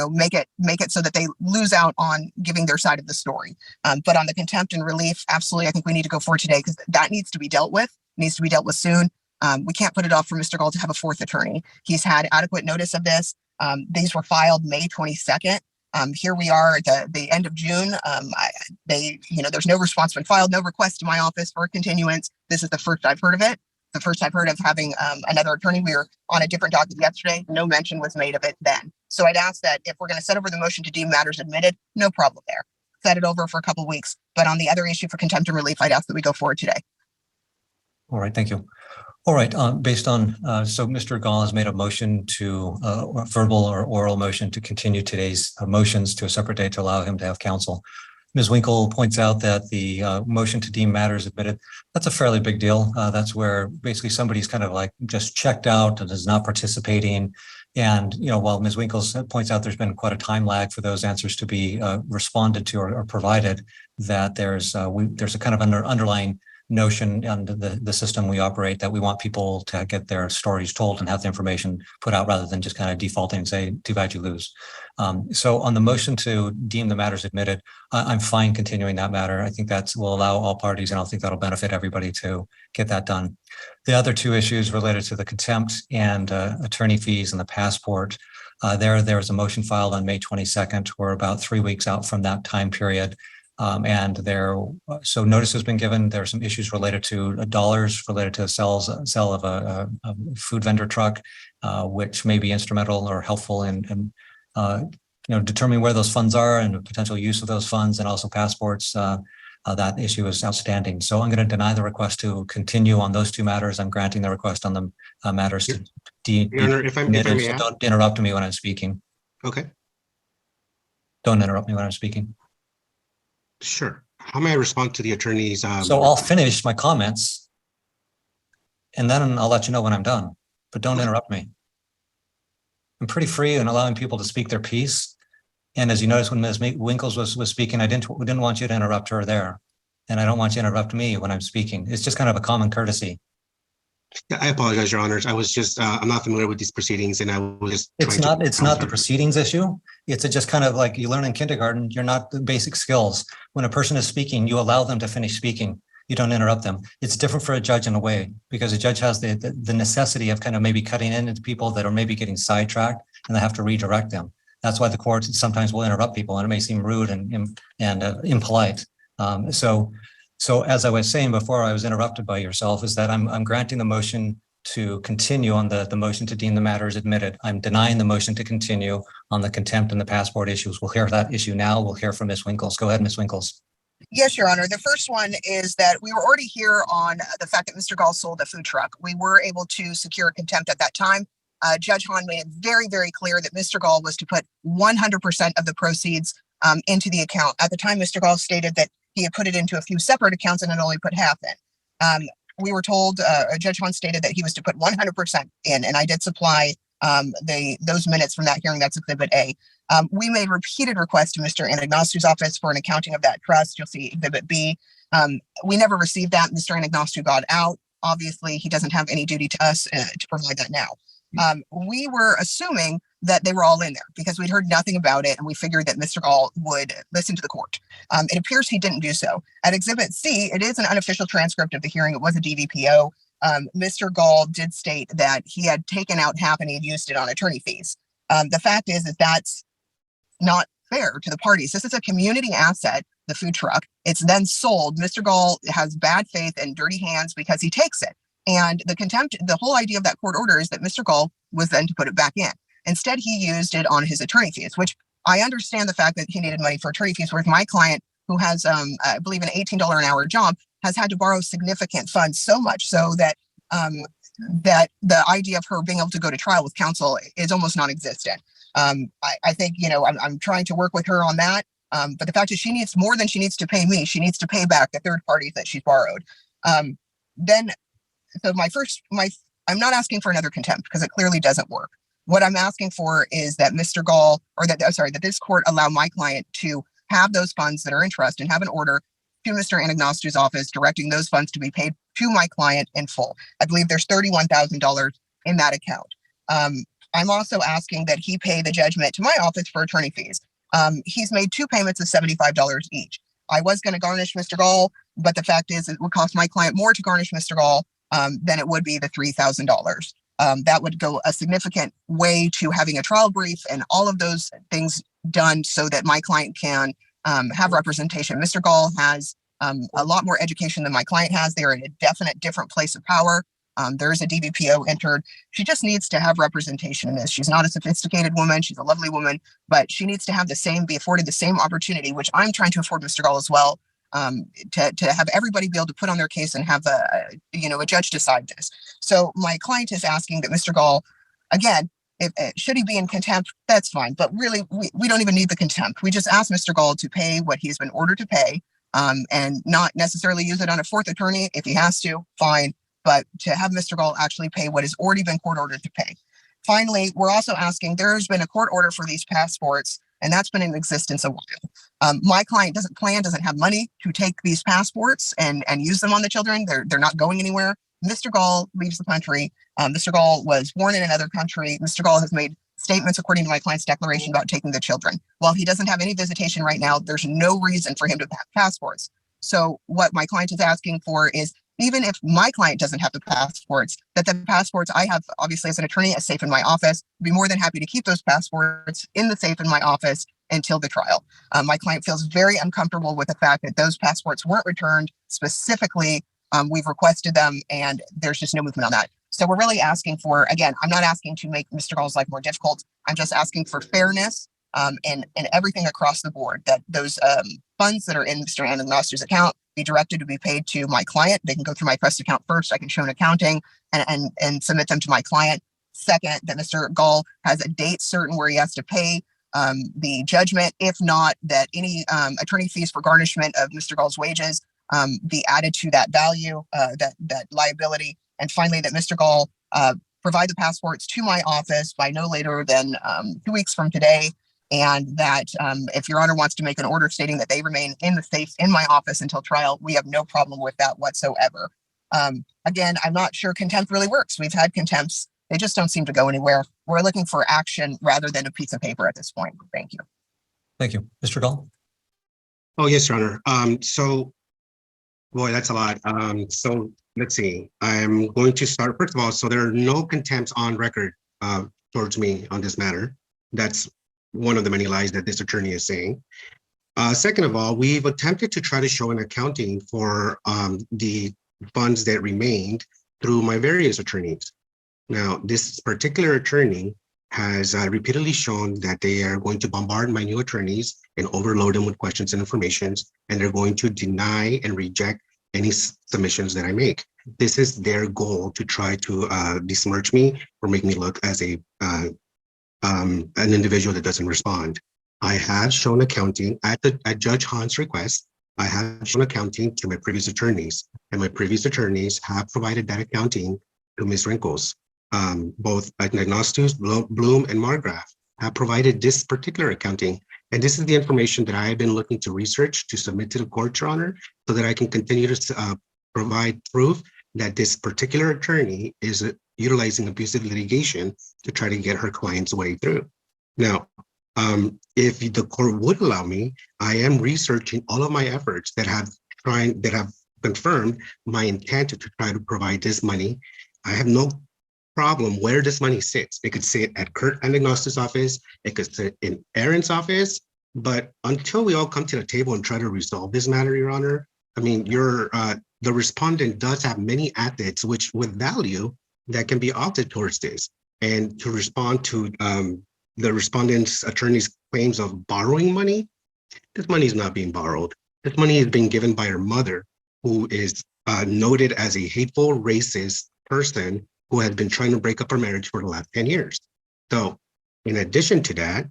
make it so that they lose out on giving their side of the story. But on the contempt and relief, absolutely, I think we need to go forward today because that needs to be dealt with, soon. We can't put it off for Mr. Gall to have a fourth attorney. He's had adequate notice of this. These were filed May 22nd. Here we are at the end of June. There's no response been filed, no request to my office for a continuance. This is the first I've heard of it. The first I've heard of having another attorney. We were on a different docket yesterday. No mention was made of it then. So I'd ask that if we're going to set over the motion to deem matters admitted, no problem there. Set it over for a couple of weeks. But on the other issue for contempt and relief, I'd ask that we go forward today. All right, thank you. All right, based on, so Mr. Gall has made a motion to, verbal or oral motion to continue today's motions to a separate date to allow him to have counsel. Ms. Winkle points out that the motion to deem matters admitted, that's a fairly big deal. That's where basically somebody's kind of like just checked out and is not participating. And, you know, while Ms. Winkle points out there's been quite a time lag for those answers to be responded to or provided, that there's a kind of underlying notion and the system we operate that we want people to get their stories told and have the information put out rather than just kind of defaulting and say, too bad you lose. So on the motion to deem the matters admitted, I'm fine continuing that matter. I think that will allow all parties, and I think that'll benefit everybody to get that done. The other two issues related to the contempt and attorney fees and the passport, there was a motion filed on May 22nd. We're about 3 weeks out from that time period. So notice has been given. There are some issues related to dollars related to the sale of a food vendor truck, which may be instrumental or helpful in determining where those funds are and the potential use of those funds, and also passports. That issue is outstanding. So I'm going to deny the request to continue on those two matters. I'm granting the request on the matters to Your Honor, if I may ask. Don't interrupt me when I'm speaking. Okay, Don't interrupt me when I'm speaking. sure. How may I respond to the attorney's? So I'll finish my comments and then I'll let you know when I'm done, but don't interrupt me. I'm pretty free in allowing people to speak their piece. And as you notice, when Ms. Winkles was speaking, I didn't want you to interrupt her there. And I don't want you to interrupt me when I'm speaking. It's just kind of a common courtesy. I apologize, Your Honors. I was just, I'm not familiar with these proceedings, and I was just. It's not the proceedings issue. It's just kind of like you learn in kindergarten, you're not the basic skills. When a person is speaking, you allow them to finish speaking. You don't interrupt them. It's different for a judge in a way, because a judge has the necessity of kind of maybe cutting into people that are maybe getting sidetracked, and they have to redirect them. That's why the court sometimes will interrupt people, and it may seem rude and impolite. So as I was saying before I was interrupted by yourself, is that I'm granting the motion to continue on the motion to deem the matters admitted. I'm denying the motion to continue on the contempt and the passport issues. We'll hear that issue now. We'll hear from Ms. Winkles. Go ahead, Ms. Winkles. Yes, Your Honor. The first one is that we were already here on the fact that Mr. Gall sold a food truck. We were able to secure contempt at that time. Judge Hahn made it very, very clear that Mr. Gall was to put 100% of the proceeds into the account. At the time, Mr. Gall stated that he had put it into a few separate accounts and had only put half in. We were told, Judge Hahn stated that he was to put 100% in, and I did supply those minutes from that hearing. That's Exhibit A. We made repeated requests to Mr. Anagnostu's office for an accounting of that trust. You'll see Exhibit B. We never received that. Mr. Anagnostu got out. Obviously, he doesn't have any duty to us to provide that now. We were assuming that they were all in there because we'd heard nothing about it, and we figured that Mr. Gall would listen to the court. It appears he didn't do so. At Exhibit C, it is an unofficial transcript of the hearing. It was a DVPO. Mr. Gall did state that he had taken out half and he had used it on attorney fees. The fact is that that's not fair to the parties. This is a community asset, the food truck. It's then sold. Mr. Gall has bad faith and dirty hands because he takes it. And the contempt, the whole idea of that court order is that Mr. Gall was then to put it back in. Instead, he used it on his attorney fees, which I understand the fact that he needed money for attorney fees, whereas my client, who has, I believe, an $18 an hour job, has had to borrow significant funds, so much so that that the idea of her being able to go to trial with counsel is almost non-existent. I think, I'm trying to work with her on that. But the fact is she needs more than she needs to pay me. She needs to pay back the third parties that she's borrowed. So I'm not asking for another contempt because it clearly doesn't work. What I'm asking for is that Mr. Gall, that this court allow my client to have those funds that are in trust and have an order to Mr. Anagnostu's office directing those funds to be paid to my client in full. I believe there's $31,000 in that account. I'm also asking that he pay the judgment to my office for attorney fees. He's made 2 payments of $75 each. I was going to garnish Mr. Gall, but the fact is it would cost my client more to garnish Mr. Gall than it would be the $3,000. That would go a significant way to having a trial brief and all of those things done so that my client can have representation. Mr. Gall has a lot more education than my client has. They're in a definite different place of power. There is a DVPO entered. She just needs to have representation in this. She's not a sophisticated woman. She's a lovely woman, but she needs to have be afforded the same opportunity, which I'm trying to afford Mr. Gall as well. to have everybody be able to put on their case and have a judge decide this. So my client is asking that Mr. Gall, again, should he be in contempt? That's fine. But really, we don't even need the contempt. We just ask Mr. Gall to pay what he's been ordered to pay, and not necessarily use it on a fourth attorney. If he has to, fine. But to have Mr. Gall actually pay what has already been court ordered to pay. Finally, we're also asking, there's been a court order for these passports, and that's been in existence a while. My client doesn't have money to take these passports and use them on the children. They're not going anywhere. Mr. Gall leaves the country. Mr. Gall was born in another country. Mr. Gall has made statements according to my client's declaration about taking the children. While he doesn't have any visitation right now, there's no reason for him to have passports. So what my client is asking for is, even if my client doesn't have the passports, that the passports I have, obviously as an attorney, as safe in my office, be more than happy to keep those passports in the safe in my office until the trial. My client feels very uncomfortable with the fact that those passports weren't returned specifically. We've requested them, and there's just no movement on that. So we're really asking for, again, I'm not asking to make Mr. Gall's life more difficult. I'm just asking for fairness and everything across the board, that those funds that are in Mr. Anagnoster's account be directed to be paid to my client. They can go through my Crest account first. I can show an accounting and submit them to my client. Second, that Mr. Gall has a date certain where he has to pay the judgment. If not, that any attorney fees for garnishment of Mr. Gall's wages be added to that value, that liability. And finally, that Mr. Gall provide the passports to my office by no later than 2 weeks from today. And that if Your Honor wants to make an order stating that they remain in the safe in my office until trial, we have no problem with that whatsoever. Again, I'm not sure contempt really works. We've had contempts. They just don't seem to go anywhere. We're looking for action rather than a piece of paper at this point. Thank you. Thank you. Mr. Gall? Oh, yes, Your Honor. So, boy, that's a lot. So let's see. I'm going to start, first of all, so there are no contempts on record towards me on this matter. That's one of the many lies that this attorney is saying. Second of all, we've attempted to try to show an accounting for the funds that remained through my various attorneys. Now, this particular attorney has repeatedly shown that they are going to bombard my new attorneys and overload them with questions and information, and they're going to deny and reject any submissions that I make. This is their goal, to try to besmirch me or make me look as an individual that doesn't respond. I have shown accounting at Judge Hahn's request. I have shown accounting to my previous attorneys, and my previous attorneys have provided that accounting to Ms. Wrinkles. Both Agnostus, Bloom, and Margraf have provided this particular accounting. And this is the information that I have been looking to research to submit to the court, Your Honor, so that I can continue to provide proof that this particular attorney is utilizing abusive litigation to try to get her client's way through. Now, if the court would allow me, I am researching all of my efforts that have confirmed my intent to try to provide this money. I have no problem where this money sits. It could sit at Kurt Anagnostus' office, it could sit in Aaron's office, but until we all come to the table and try to resolve this matter, Your Honor, I mean, the respondent does have many assets which with value that can be opted towards this. And to respond to the respondent's attorney's claims of borrowing money, this money is not being borrowed. This money is being given by her mother, who is noted as a hateful, racist person who has been trying to break up her marriage for the last 10 years. So in addition to that,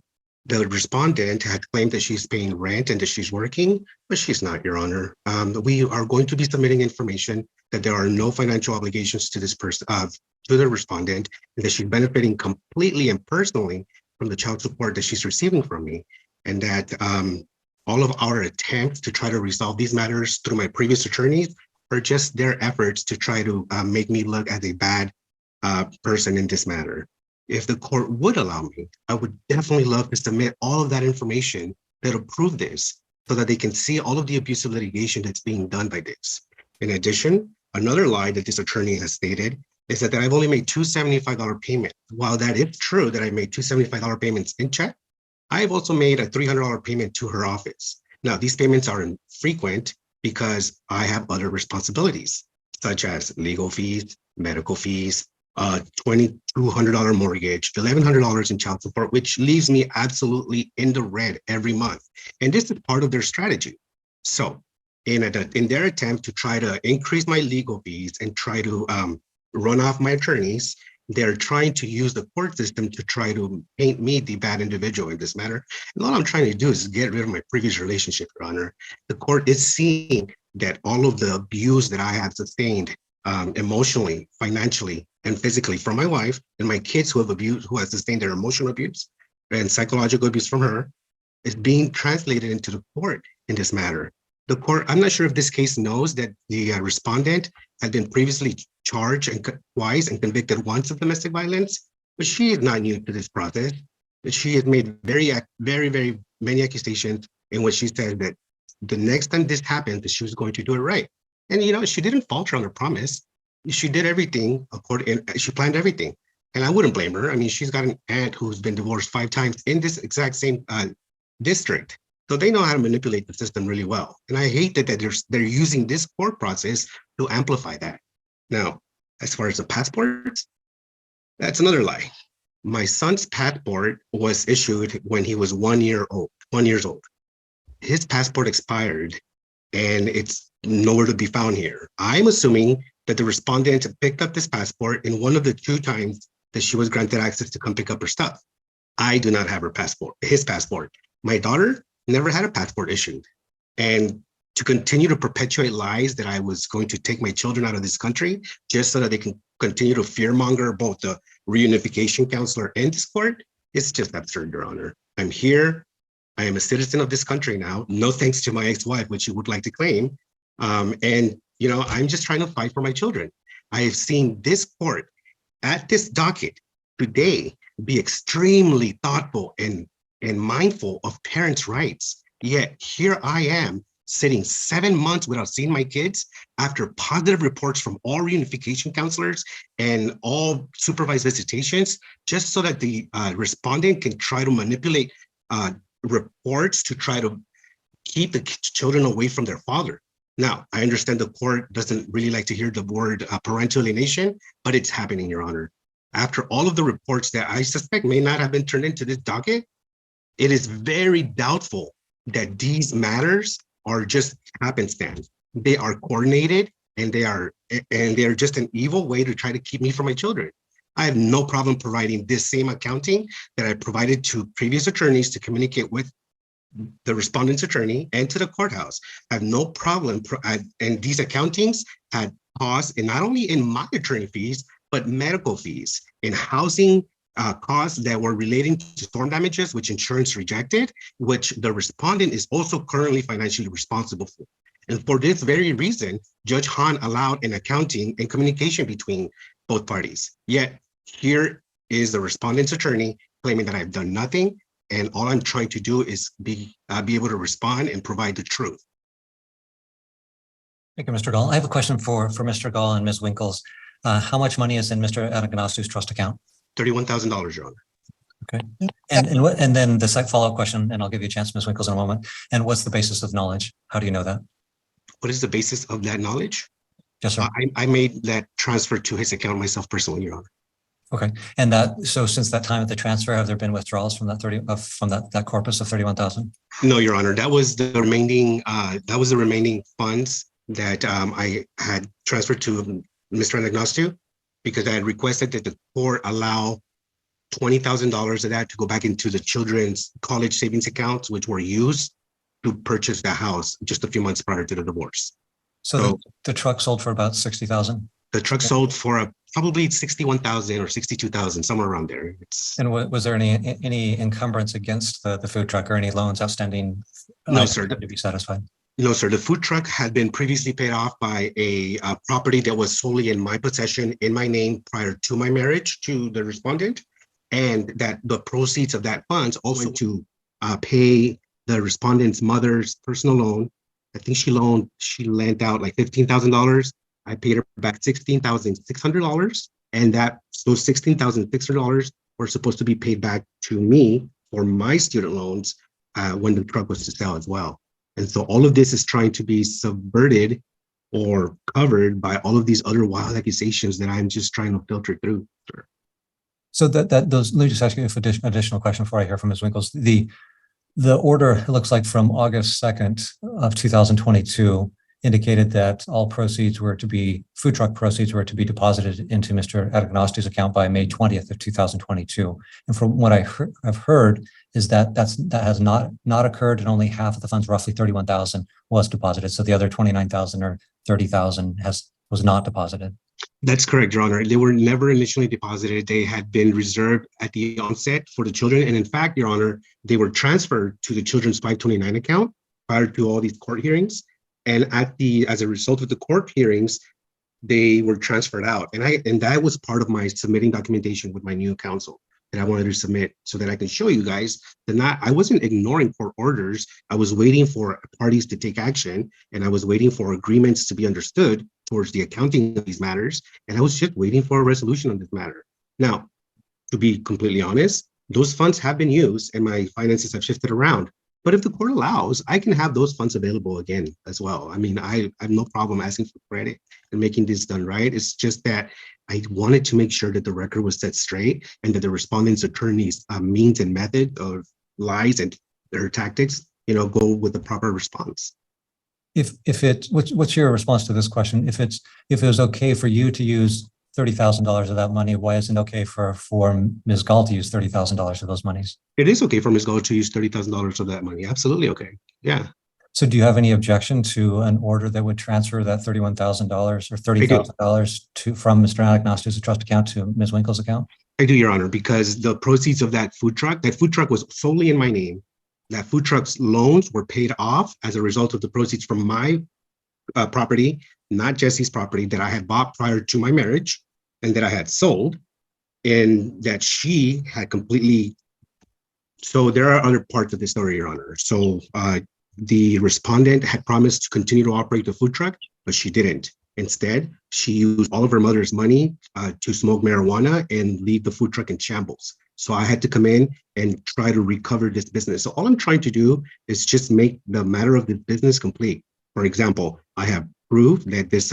the respondent had claimed that she's paying rent and that she's working, but she's not, Your Honor. We are going to be submitting information that there are no financial obligations to this person, to the respondent, and that she's benefiting completely and personally from the child support that she's receiving from me. And that all of our attempts to try to resolve these matters through my previous attorneys are just their efforts to try to make me look as a bad person in this matter. If the court would allow me, I would definitely love to submit all of that information that'll prove this, so that they can see all of the abusive litigation that's being done by this. In addition, another lie that this attorney has stated is that I've only made two $75 payments. While that is true that I made two $75 payments in check, I've also made a $300 payment to her office. Now, these payments are infrequent because I have other responsibilities, such as legal fees, medical fees, $2,200 mortgage, $1,100 in child support, which leaves me absolutely in the red every month. And this is part of their strategy. So in their attempt to try to increase my legal fees and try to run off my attorneys. They're trying to use the court system to try to paint me the bad individual in this matter. And all I'm trying to do is get rid of my previous relationship, Your Honor. The court is seeing that all of the abuse that I have sustained emotionally, financially, and physically from my wife and my kids who have sustained their emotional abuse and psychological abuse from her is being translated into the court in this matter. The court, I'm not sure if this case knows that the respondent had been previously charged twice and convicted once of domestic violence, but she is not new to this process. She has made very many accusations in which she said that the next time this happened, that she was going to do it right. And, you know, she didn't falter on her promise. She did everything she planned everything. And I wouldn't blame her. I mean, she's got an aunt who's been divorced 5 times in this exact same district. So they know how to manipulate the system really well. And I hate that they're using this court process to amplify that. Now, as far as the passports, that's another lie. My son's passport was issued when he was 1 year old, 1 year old. His passport expired and it's nowhere to be found here. I'm assuming that the respondent picked up this passport in one of the 2 times that she was granted access to come pick up her stuff. I do not have his passport. My daughter never had a passport issued. And to continue to perpetuate lies that I was going to take my children out of this country just so that they can continue to fearmonger both the reunification counselor and this court, it's just absurd, Your Honor. I'm here. I am a citizen of this country now, no thanks to my ex-wife, which she would like to claim. And, you know, I'm just trying to fight for my children. I have seen this court at this docket today be extremely thoughtful and mindful of parents' rights. Yet here I am sitting 7 months without seeing my kids after positive reports from all reunification counselors and all supervised visitations, just so that the respondent can try to manipulate reports to try to keep the children away from their father. Now, I understand the court doesn't really like to hear the word parental alienation, but it's happening, Your Honor. After all of the reports that I suspect may not have been turned into this docket, it is very doubtful that these matters are just happenstance. They are coordinated and they're just an evil way to try to keep me from my children. I have no problem providing this same accounting that I provided to previous attorneys to communicate with the respondent's attorney and to the courthouse. I have no problem. And these accountings had costs, and not only in my attorney fees, but medical fees and housing costs that were relating to storm damages, which insurance rejected, which the respondent is also currently financially responsible for. And for this very reason, Judge Hahn allowed an accounting and communication between both parties. Yet here is the respondent's attorney claiming that I've done nothing, and all I'm trying to do is be able to respond and provide the truth. Thank you, Mr. Gall. I have a question for Mr. Gall and Ms. Winkles. How much money is in Mr. Anagnostu's trust account? $31,000, Your Honor. Okay. And then the follow-up question, and I'll give you a chance, Ms. Winkles, in a moment. And what's the basis of knowledge? How do you know that? What is the basis of that knowledge? Yes, sir. I made that transfer to his account myself personally, Your Honor. Okay. And so since that time of the transfer, have there been withdrawals from that corpus of 31,000? No, Your Honor. That was the remaining funds that I had transferred to Mr. Anagnostu, because I had requested that the court allow $20,000 of that to go back into the children's college savings accounts, which were used to purchase the house just a few months prior to the divorce. So the truck sold for about 60,000? The truck sold for probably 61,000 or 62,000, somewhere around there. And was there any encumbrance against the food truck or any loans outstanding? No, sir. To be satisfied? No, sir. The food truck had been previously paid off by a property that was solely in my possession, in my name, prior to my marriage to the respondent, and that the proceeds of that funds also to pay the respondent's mother's personal loan. I think she lent out like $15,000. I paid her back $16,600, and those $16,600 were supposed to be paid back to me for my student loans when the truck was to sell as well. And so all of this is trying to be subverted or covered by all of these other wild accusations that I'm just trying to filter through. Sir. So let me just ask you an additional question before I hear from Ms. Winkles. The order, it looks like from August 2nd of 2022, indicated that all proceeds were to be, food truck proceeds were to be deposited into Mr. Adagnosti's account by May 20th of 2022. And from what I've heard is that that has not occurred, and only half of the funds, roughly 31,000, was deposited. So the other 29,000 or 30,000 was not deposited. That's correct, Your Honor. They were never initially deposited. They had been reserved at the onset for the children. And in fact, Your Honor, they were transferred to the children's 529 account prior to all these court hearings. And as a result of the court hearings, they were transferred out. And that was part of my submitting documentation with my new counsel that I wanted to submit so that I can show you guys that I wasn't ignoring court orders. I was waiting for parties to take action, and I was waiting for agreements to be understood towards the accounting of these matters. And I was just waiting for a resolution on this matter. Now, to be completely honest, those funds have been used and my finances have shifted around. But if the court allows, I can have those funds available again as well. I mean, I have no problem asking for credit and making this done right. It's just that I wanted to make sure that the record was set straight and that the respondent's attorney's means and method of lies and their tactics, go with the proper response. What's your response to this question? If it was okay for you to use $30,000 of that money, why isn't it okay for Ms. Gall to use $30,000 of those monies? It is okay for Ms. Gall to use $30,000 of that money. Absolutely okay. Yeah. So do you have any objection to an order that would transfer that $31,000 or $30,000 from Mr. Adagnosti's trust account to Ms. Winkle's account? I do, Your Honor, because the proceeds of that food truck was solely in my name. That food truck's loans were paid off as a result of the proceeds from my property, not Jesse's property, that I had bought prior to my marriage and that I had sold, and that she had completely. So there are other parts of the story, Your Honor. So the respondent had promised to continue to operate the food truck, but she didn't. Instead, she used all of her mother's money to smoke marijuana and leave the food truck in shambles. So I had to come in and try to recover this business. So all I'm trying to do is just make the matter of the business complete. For example, I have proof that this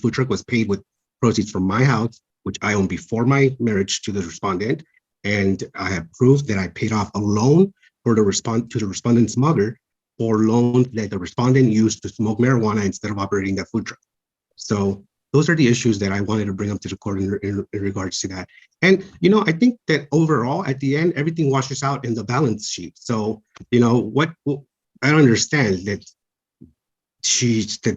food truck was paid with proceeds from my house, which I owned before my marriage to the respondent. And I have proof that I paid off a loan to the respondent's mother for loans that the respondent used to smoke marijuana instead of operating that food truck. So those are the issues that I wanted to bring up to the court in regards to that. And, I think that overall, at the end, everything washes out in the balance sheet. So, I don't understand that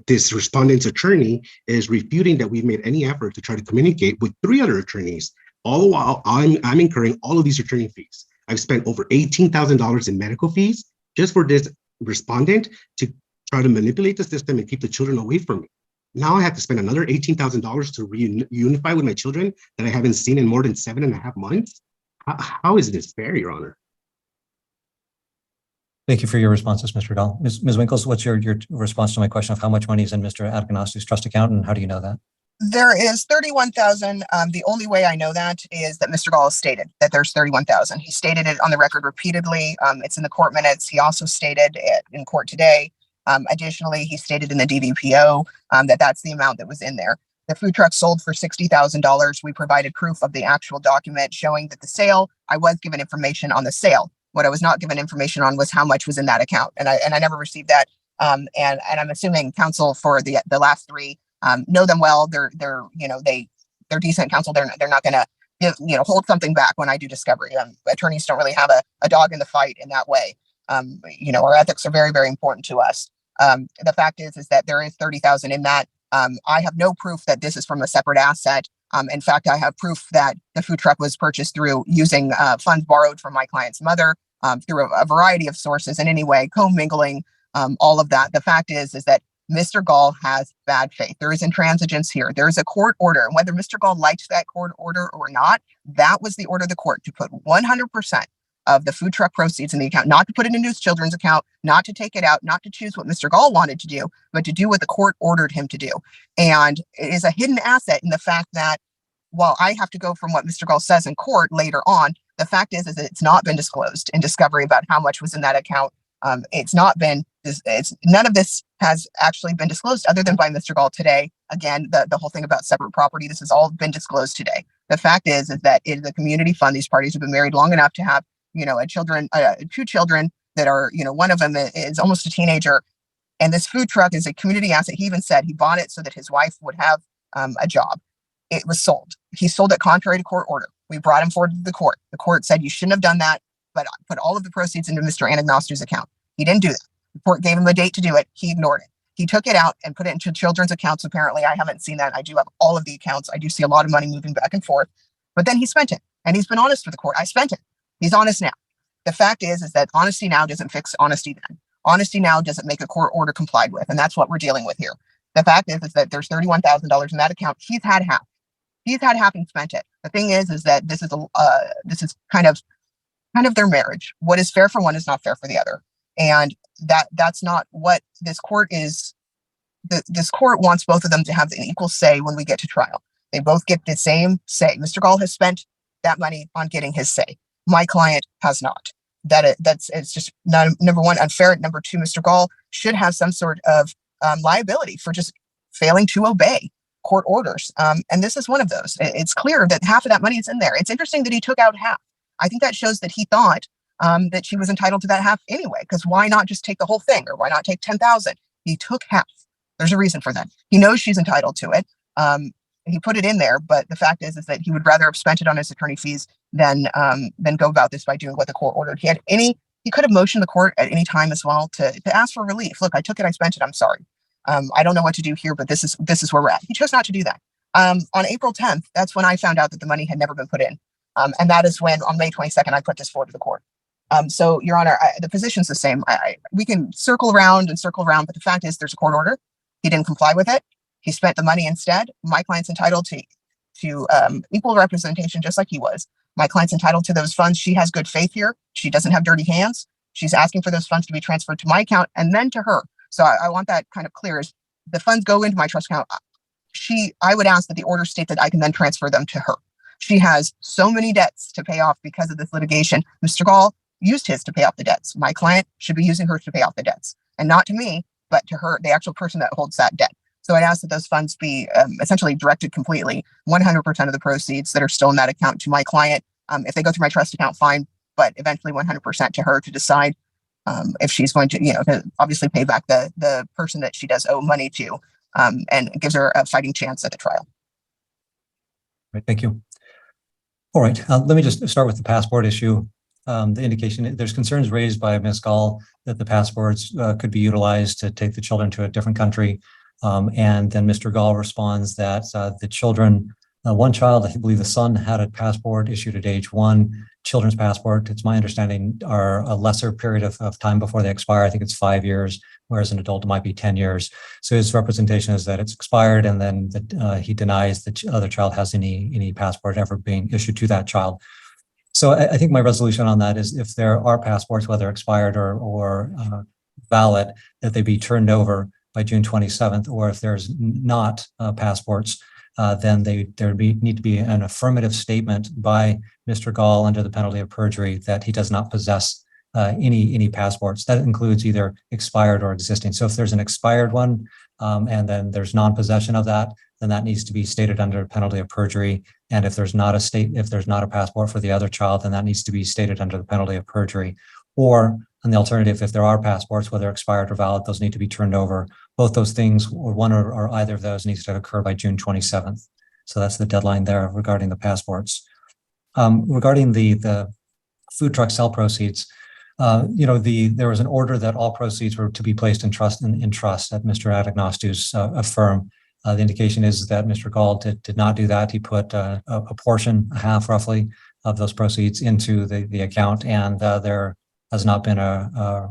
this respondent's attorney is refuting that we've made any effort to try to communicate with 3 other attorneys, all the while I'm incurring all of these attorney fees. I've spent over $18,000 in medical fees just for this respondent to try to manipulate the system and keep the children away from me. Now I have to spend another $18,000 to reunify with my children that I haven't seen in more than 7.5 months. How is this fair, Your Honor? Thank you for your responses, Mr. Gall. Ms. Winkles, what's your response to my question of how much money is in Mr. Adagnosti's trust account, and how do you know that? There is 31,000. The only way I know that is that Mr. Gall has stated that there's 31,000. He stated it on the record repeatedly. It's in the court minutes. He also stated it in court today. Additionally, he stated in the DVPO that that's the amount that was in there. The food truck sold for $60,000. We provided proof of the actual document showing that the sale, I was given information on the sale. What I was not given information on was how much was in that account. And I never received that. And I'm assuming counsel for the last 3 know them well. They're decent counsel. They're not going to hold something back when I do discovery. Attorneys don't really have a dog in the fight in that way. Our ethics are very, very important to us. The fact is that there is 30,000 in that. I have no proof that this is from a separate asset. In fact, I have proof that the food truck was purchased through using funds borrowed from my client's mother through a variety of sources. And anyway, commingling all of that. The fact is that Mr. Gall has bad faith. There is intransigence here. There is a court order. And whether Mr. Gall likes that court order or not, that was the order of the court to put 100% of the food truck proceeds in the account, not to put it into his children's account, not to take it out, not to choose what Mr. Gall wanted to do, but to do what the court ordered him to do. And it is a hidden asset in the fact that while I have to go from what Mr. Gall says in court later on, the fact is that it's not been disclosed in discovery about how much was in that account. None of this has actually been disclosed other than by Mr. Gall today. Again, the whole thing about separate property, this has all been disclosed today. The fact is that it is a community fund. These parties have been married long enough to have, 2 children. that are, one of them is almost a teenager. And this food truck is a community asset. He even said he bought it so that his wife would have a job. It was sold. He sold it contrary to court order. We brought him forward to the court. The court said you shouldn't have done that, but put all of the proceeds into Mr. Anagnostu's account. He didn't do that. The court gave him a date to do it. He ignored it. He took it out and put it into children's accounts. Apparently, I haven't seen that. I do have all of the accounts. I do see a lot of money moving back and forth, but then he spent it, and he's been honest with the court. I spent it. He's honest now. The fact is that honesty now doesn't fix honesty then. Honesty now doesn't make a court order complied with, and that's what we're dealing with here. The fact is that there's $31,000 in that account. He's had half. He's had half and spent it. The thing is that this is kind of their marriage. What is fair for one is not fair for the other, and that's not what this court is. This court wants both of them to have an equal say when we get to trial. They both get the same say. Mr. Gall has spent that money on getting his say. My client has not. It's just number one, unfair. Number two, Mr. Gall should have some sort of liability for just failing to obey court orders. And this is one of those. It's clear that half of that money is in there. It's interesting that he took out half. I think that shows that he thought that she was entitled to that half anyway, because why not just take the whole thing, or why not take 10,000? He took half. There's a reason for that. He knows she's entitled to it. He put it in there, but the fact is that he would rather have spent it on his attorney fees than go about this by doing what the court ordered. He could have motioned the court at any time as well to ask for relief. Look, I took it, I spent it, I'm sorry. I don't know what to do here, but this is where we're at. He chose not to do that. On April 10th, that's when I found out that the money had never been put in. And that is when on May 22nd, I put this forward to the court. So Your Honor, the position's the same. We can circle around, but the fact is there's a court order. He didn't comply with it. He spent the money instead. My client's entitled to equal representation, just like he was. My client's entitled to those funds. She has good faith here. She doesn't have dirty hands. She's asking for those funds to be transferred to my account and then to her. So I want that kind of clear. Is the funds go into my trust account. I would ask that the order state that I can then transfer them to her. She has so many debts to pay off because of this litigation. Mr. Gall used his to pay off the debts. My client should be using hers to pay off the debts, and not to me, but to her, the actual person that holds that debt. So I'd ask that those funds be essentially directed completely, 100% of the proceeds that are still in that account to my client. If they go through my trust account, fine, but eventually 100% to her to decide if she's going to, to obviously pay back the person that she does owe money to, and it gives her a fighting chance at the trial. Right, thank you. All right, let me just start with the passport issue. The indication, there's concerns raised by Ms. Gall that the passports could be utilized to take the children to a different country. And then Mr. Gall responds that the children, one child, I believe the son, had a passport issued at age 1, children's passport, it's my understanding, are a lesser period of time before they expire. I think it's 5 years, whereas an adult it might be 10 years. So his representation is that it's expired, and then that he denies that the other child has any passport ever being issued to that child. So I think my resolution on that is if there are passports, whether expired or valid, that they be turned over by June 27th, or if there's not passports, then there need to be an affirmative statement by Mr. Gall under the penalty of perjury that he does not possess any passports. That includes either expired or existing. So if there's an expired one and then there's non-possession of that, then that needs to be stated under penalty of perjury. And if there's not a passport for the other child, then that needs to be stated under the penalty of perjury. Or on the alternative, if there are passports, whether expired or valid, those need to be turned over. Both those things, or one or either of those, needs to occur by June 27th. So that's the deadline there regarding the passports. Regarding the food truck sale proceeds, there was an order that all proceeds were to be placed in trust at Mr. Adagnostu's firm. The indication is that Mr. Gall did not do that. He put a portion, a half roughly, of those proceeds into the account, and there has not been a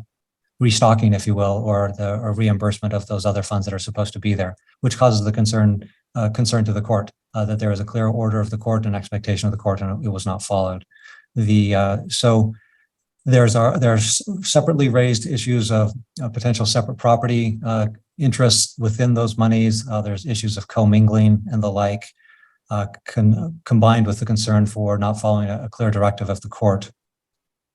restocking, if you will, or a reimbursement of those other funds that are supposed to be there, which causes the concern to the court that there is a clear order of the court and expectation of the court, and it was not followed. So there's separately raised issues of potential separate property interests within those monies. There's issues of commingling and the like, combined with the concern for not following a clear directive of the court.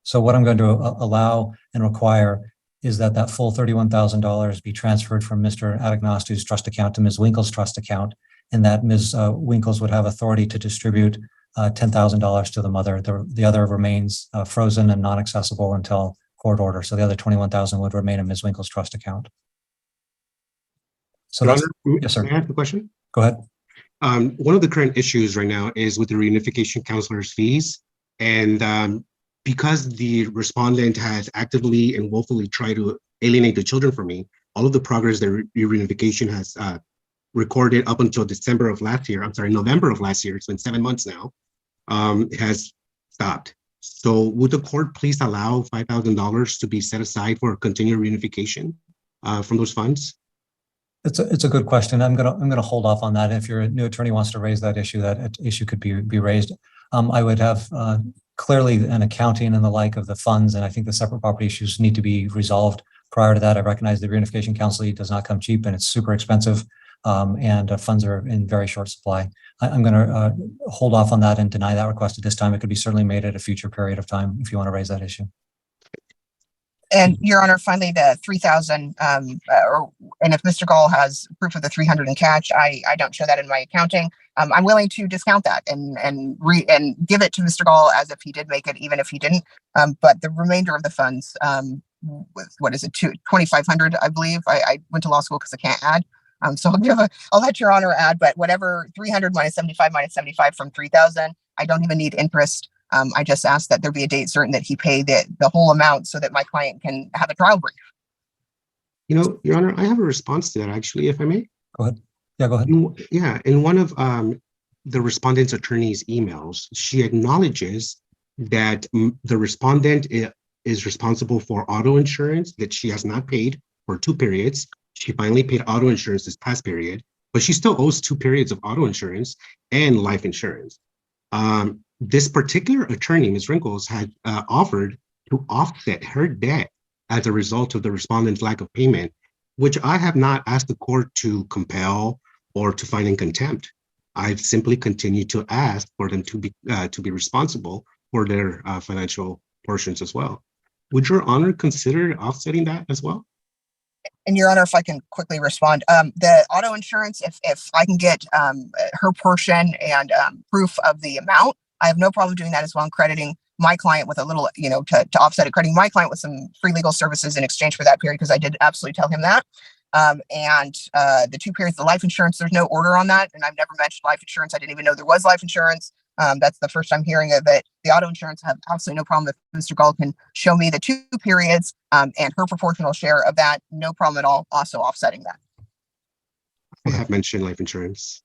So what I'm going to allow and require is that full $31,000 be transferred from Mr. Adagnostu's trust account to Ms. Winkle's trust account, and that Ms. Winkles would have authority to distribute $10,000 to the mother. The other remains frozen and non-accessible until court order. So the other 21,000 would remain in Ms. Winkle's trust account. So Your that's, Honor, yes, sir. may I have a question? Go ahead. One of the current issues right now is with the reunification counselor's fees. And because the respondent has actively and willfully tried to alienate the children from me, all of the progress that reunification has recorded up until November of last year, it's been 7 months now, has stopped. So would the court please allow $5,000 to be set aside for continued reunification from those funds? It's a good question. I'm gonna hold off on that. If your new attorney wants to raise that issue could be raised. I would have clearly an accounting and the like of the funds, and I think the separate property issues need to be resolved prior to that. I recognize the reunification counsel does not come cheap and it's super expensive, and funds are in very short supply. I'm going to hold off on that and deny that request at this time. It could be certainly made at a future period of time if you want to raise that issue. And Your Honor, finally, the 3,000, and if Mr. Gall has proof of the 300 in cash, I don't show that in my accounting. I'm willing to discount that and give it to Mr. Gall as if he did make it, even if he didn't. But the remainder of the funds, with what is it, 2,500, I believe. I went to law school because I can't add. So I'll let Your Honor add, but whatever 300 minus 75 from 3,000, I don't even need interest. I just asked that there be a date certain that he pay the whole amount so that my client can have a trial brief. You know, Your Honor, I have a response to that actually, if I may. Go ahead. Yeah, go ahead. Yeah, in one of the respondent's attorney's emails, she acknowledges that the respondent is responsible for auto insurance that she has not paid for 2 periods. She finally paid auto insurance this past period, but she still owes 2 periods of auto insurance and life insurance. This particular attorney, Ms. Wrinkles, had offered to offset her debt as a result of the respondent's lack of payment, which I have not asked the court to compel or to find in contempt. I've simply continued to ask for them to be responsible for their financial portions as well. Would Your Honor consider offsetting that as well? And Your Honor, if I can quickly respond, the auto insurance, if I can get her portion and proof of the amount, I have no problem doing that as well, and crediting my client with a little, to offset it, crediting my client with some free legal services in exchange for that period, because I did absolutely tell him that. And the 2 periods, the life insurance, there's no order on that. And I've never mentioned life insurance. I didn't even know there was life insurance. That's the first I'm hearing of it. The auto insurance, I have absolutely no problem if Mr. Gall can show me the 2 periods and her proportional share of that. No problem at all. Also offsetting that. I have mentioned life insurance.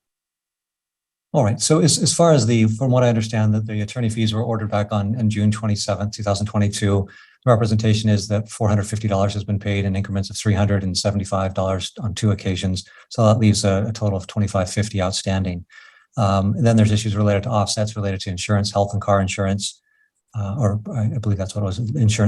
All right. So as far as from what I understand, that the attorney fees were ordered back on June 27th, 2022. The representation is that $450 has been paid in increments of $375 on 2 occasions. So that leaves a total of $2,550 outstanding. And then there's issues related to offsets related to insurance, health and car insurance, or I believe that's what it was,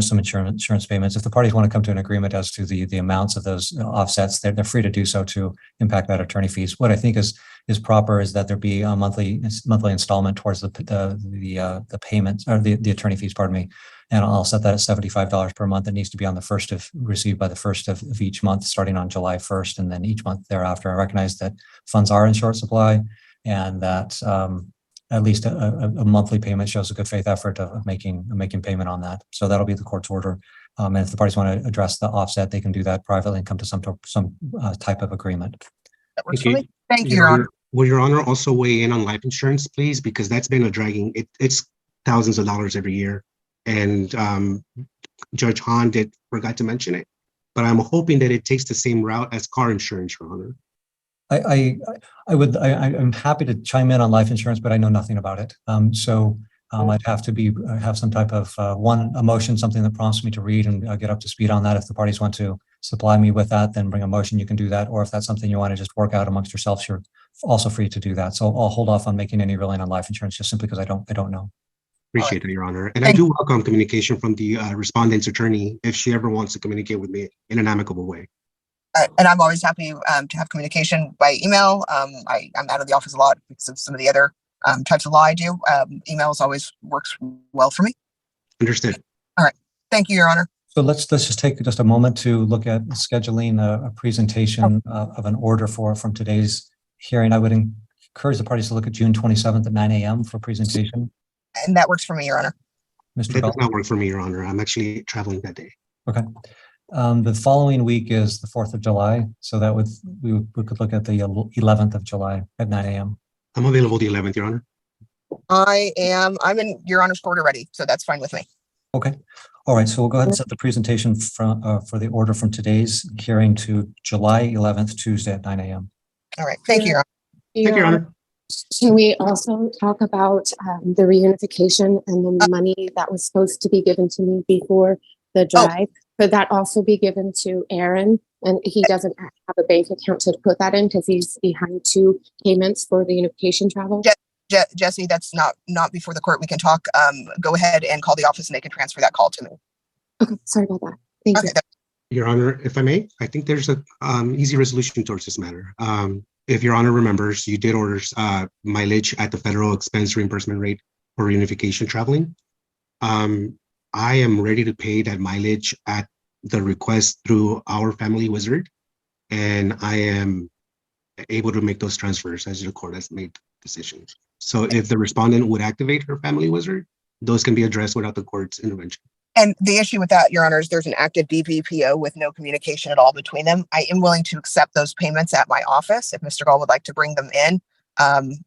some insurance payments. If the parties want to come to an agreement as to the amounts of those offsets, they're free to do so to impact that attorney fees. What I think is proper is that there be a monthly installment towards the payments or the attorney fees, pardon me. And I'll set that at $75 per month. It needs to be on received by the first of each month, starting on July 1st, and then each month thereafter. I recognize that funds are in short supply, and that at least a monthly payment shows a good faith effort of making payment on that. So that'll be the court's order. And if the parties want to address the offset, they can do that privately and come to some type of agreement. That works for me. Thank you, Your Honor. Will Your Honor also weigh in on life insurance, please? Because that's been a dragging, it's thousands of dollars every year. And Judge Hahn forgot to mention it, but I'm hoping that it takes the same route as car insurance, Your Honor. I'm happy to chime in on life insurance, but I know nothing about it. I'd have to have some type of a motion, something that prompts me to read and get up to speed on that. If the parties want to supply me with that, then bring a motion, you can do that. Or if that's something you want to just work out amongst yourselves, you're also free to do that. So I'll hold off on making any ruling on life insurance just simply because I don't know. Appreciate it, Your Honor. And I do welcome communication from the respondent's attorney if she ever wants to communicate with me in an amicable way. And I'm always happy to have communication by email. I'm out of the office a lot because of some of the other types of law I do. Emails always works well for me. Understood. All right. Thank you, Your Honor. So let's just take just a moment to look at scheduling a presentation of an order from today's hearing. I would encourage the parties to look at June 27th at 9 a.m. for presentation. And that works for me, Your Honor. Mr. That Gall? does not work for me, Your Honor. I'm actually traveling that day. Okay. The following week is the 4th of July. So that would, we could look at the 11th of July at 9 a.m. I'm available the 11th, Your Honor. I'm in Your Honor's court already, so that's fine with me. Okay. All right. So we'll go ahead and set the presentation for the order from today's hearing to July 11th, Tuesday at 9 a.m. All right. Thank you, Your Honor. Thank you, Your Honor. Can we also talk about the reunification and the money that was supposed to be given to me before the drive? Could that also be given to Aaron? And he doesn't have a bank account to put that in because he's behind 2 payments for the unification travel. Jesse, that's not before the court. We can talk. Go ahead and call the office and they can transfer that call to me. Okay, sorry about that. Thank you. Your Honor, if I may, I think there's a easy resolution towards this matter. If Your Honor remembers, you did order mileage at the federal expense reimbursement rate for reunification traveling. I am ready to pay that mileage at the request through our family wizard, and I am able to make those transfers as the court has made decisions. So if the respondent would activate her family wizard, those can be addressed without the court's intervention. And the issue with that, Your Honor, is there's an active DPPO with no communication at all between them. I am willing to accept those payments at my office if Mr. Gall would like to bring them in,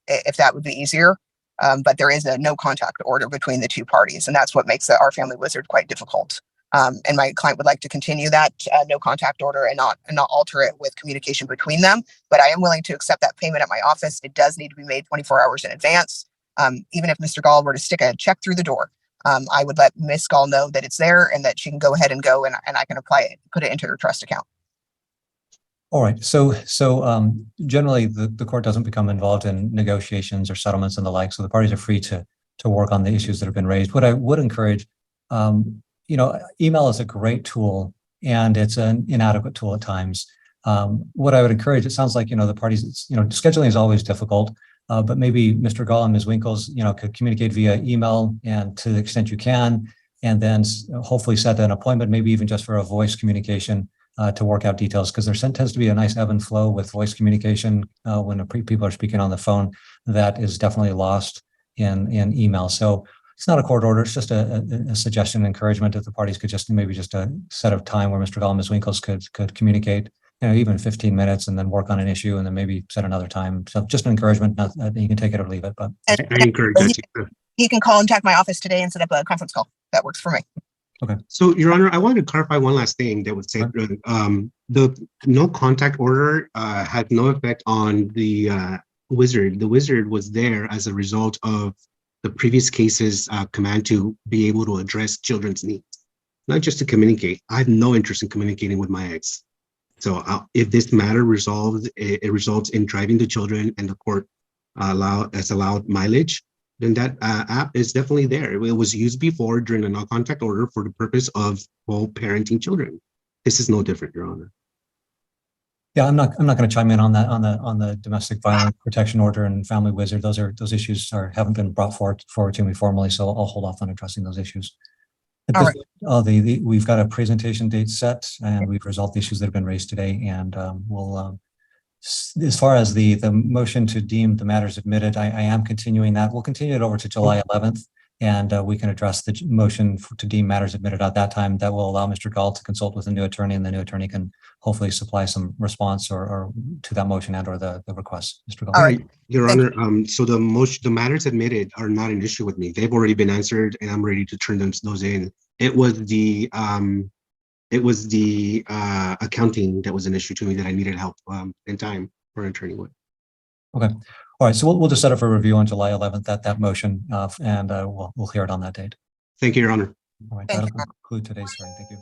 if that would be easier. But there is a no contact order between the 2 parties, and that's what makes our family wizard quite difficult. And my client would like to continue that no contact order and not alter it with communication between them. But I am willing to accept that payment at my office. It does need to be made 24 hours in advance. Even if Mr. Gall were to stick a check through the door, I would let Ms. Gall know that it's there and that she can go ahead and go and I can apply it, put it into her trust account. All right. So generally the court doesn't become involved in negotiations or settlements and the like. So the parties are free to work on the issues that have been raised. What I would encourage, email is a great tool and it's an inadequate tool at times. What I would encourage, it sounds like, the parties, scheduling is always difficult, but maybe Mr. Gall and Ms. Winkles, could communicate via email and to the extent you can, and then hopefully set an appointment, maybe even just for a voice communication to work out details, because there tends to be a nice ebb and flow with voice communication when people are speaking on the phone that is definitely lost in email. So it's not a court order. It's just a suggestion, encouragement that the parties could just maybe just a set of time where Mr. Gall and Ms. Winkles could communicate, even 15 minutes and then work on an issue and then maybe set another time. So just an encouragement. You can take it or leave it, but I encourage that. He can contact my office today and set up a conference call. That works for me. Okay. So, Your Honor, I wanted to clarify one last thing that would say the no contact order had no effect on the wizard. The wizard was there as a result of the previous case's command to be able to address children's needs, not just to communicate. I have no interest in communicating with my ex. So if this matter resolves, it results in driving the children and the court has allowed mileage, then that app is definitely there. It was used before during a no-contact order for the purpose of parenting children. This is no different, Your Honor. Yeah, I'm not going to chime in on that on the domestic violence protection order and family wizard. Those issues haven't been brought forward to me formally, so I'll hold off on addressing those issues. All right. We've got a presentation date set, and we've resolved the issues that have been raised today, and we'll. As far as the motion to deem the matters admitted, I am continuing that. We'll continue it over to July 11th, and we can address the motion to deem matters admitted at that time. That will allow Mr. Gall to consult with the new attorney, and the new attorney can hopefully supply some response or to that motion and or the request. Mr. Gall. All right, Your Honor. So the matters admitted are not an issue with me. They've already been answered, and I'm ready to turn those in. It was the accounting that was an issue to me that I needed help in time for an attorney with. Okay. All right. So we'll just set up for review on July 11th, that motion, and we'll hear it on that date. Thank you, Your Honor. All right. That'll conclude today's hearing. Thank you.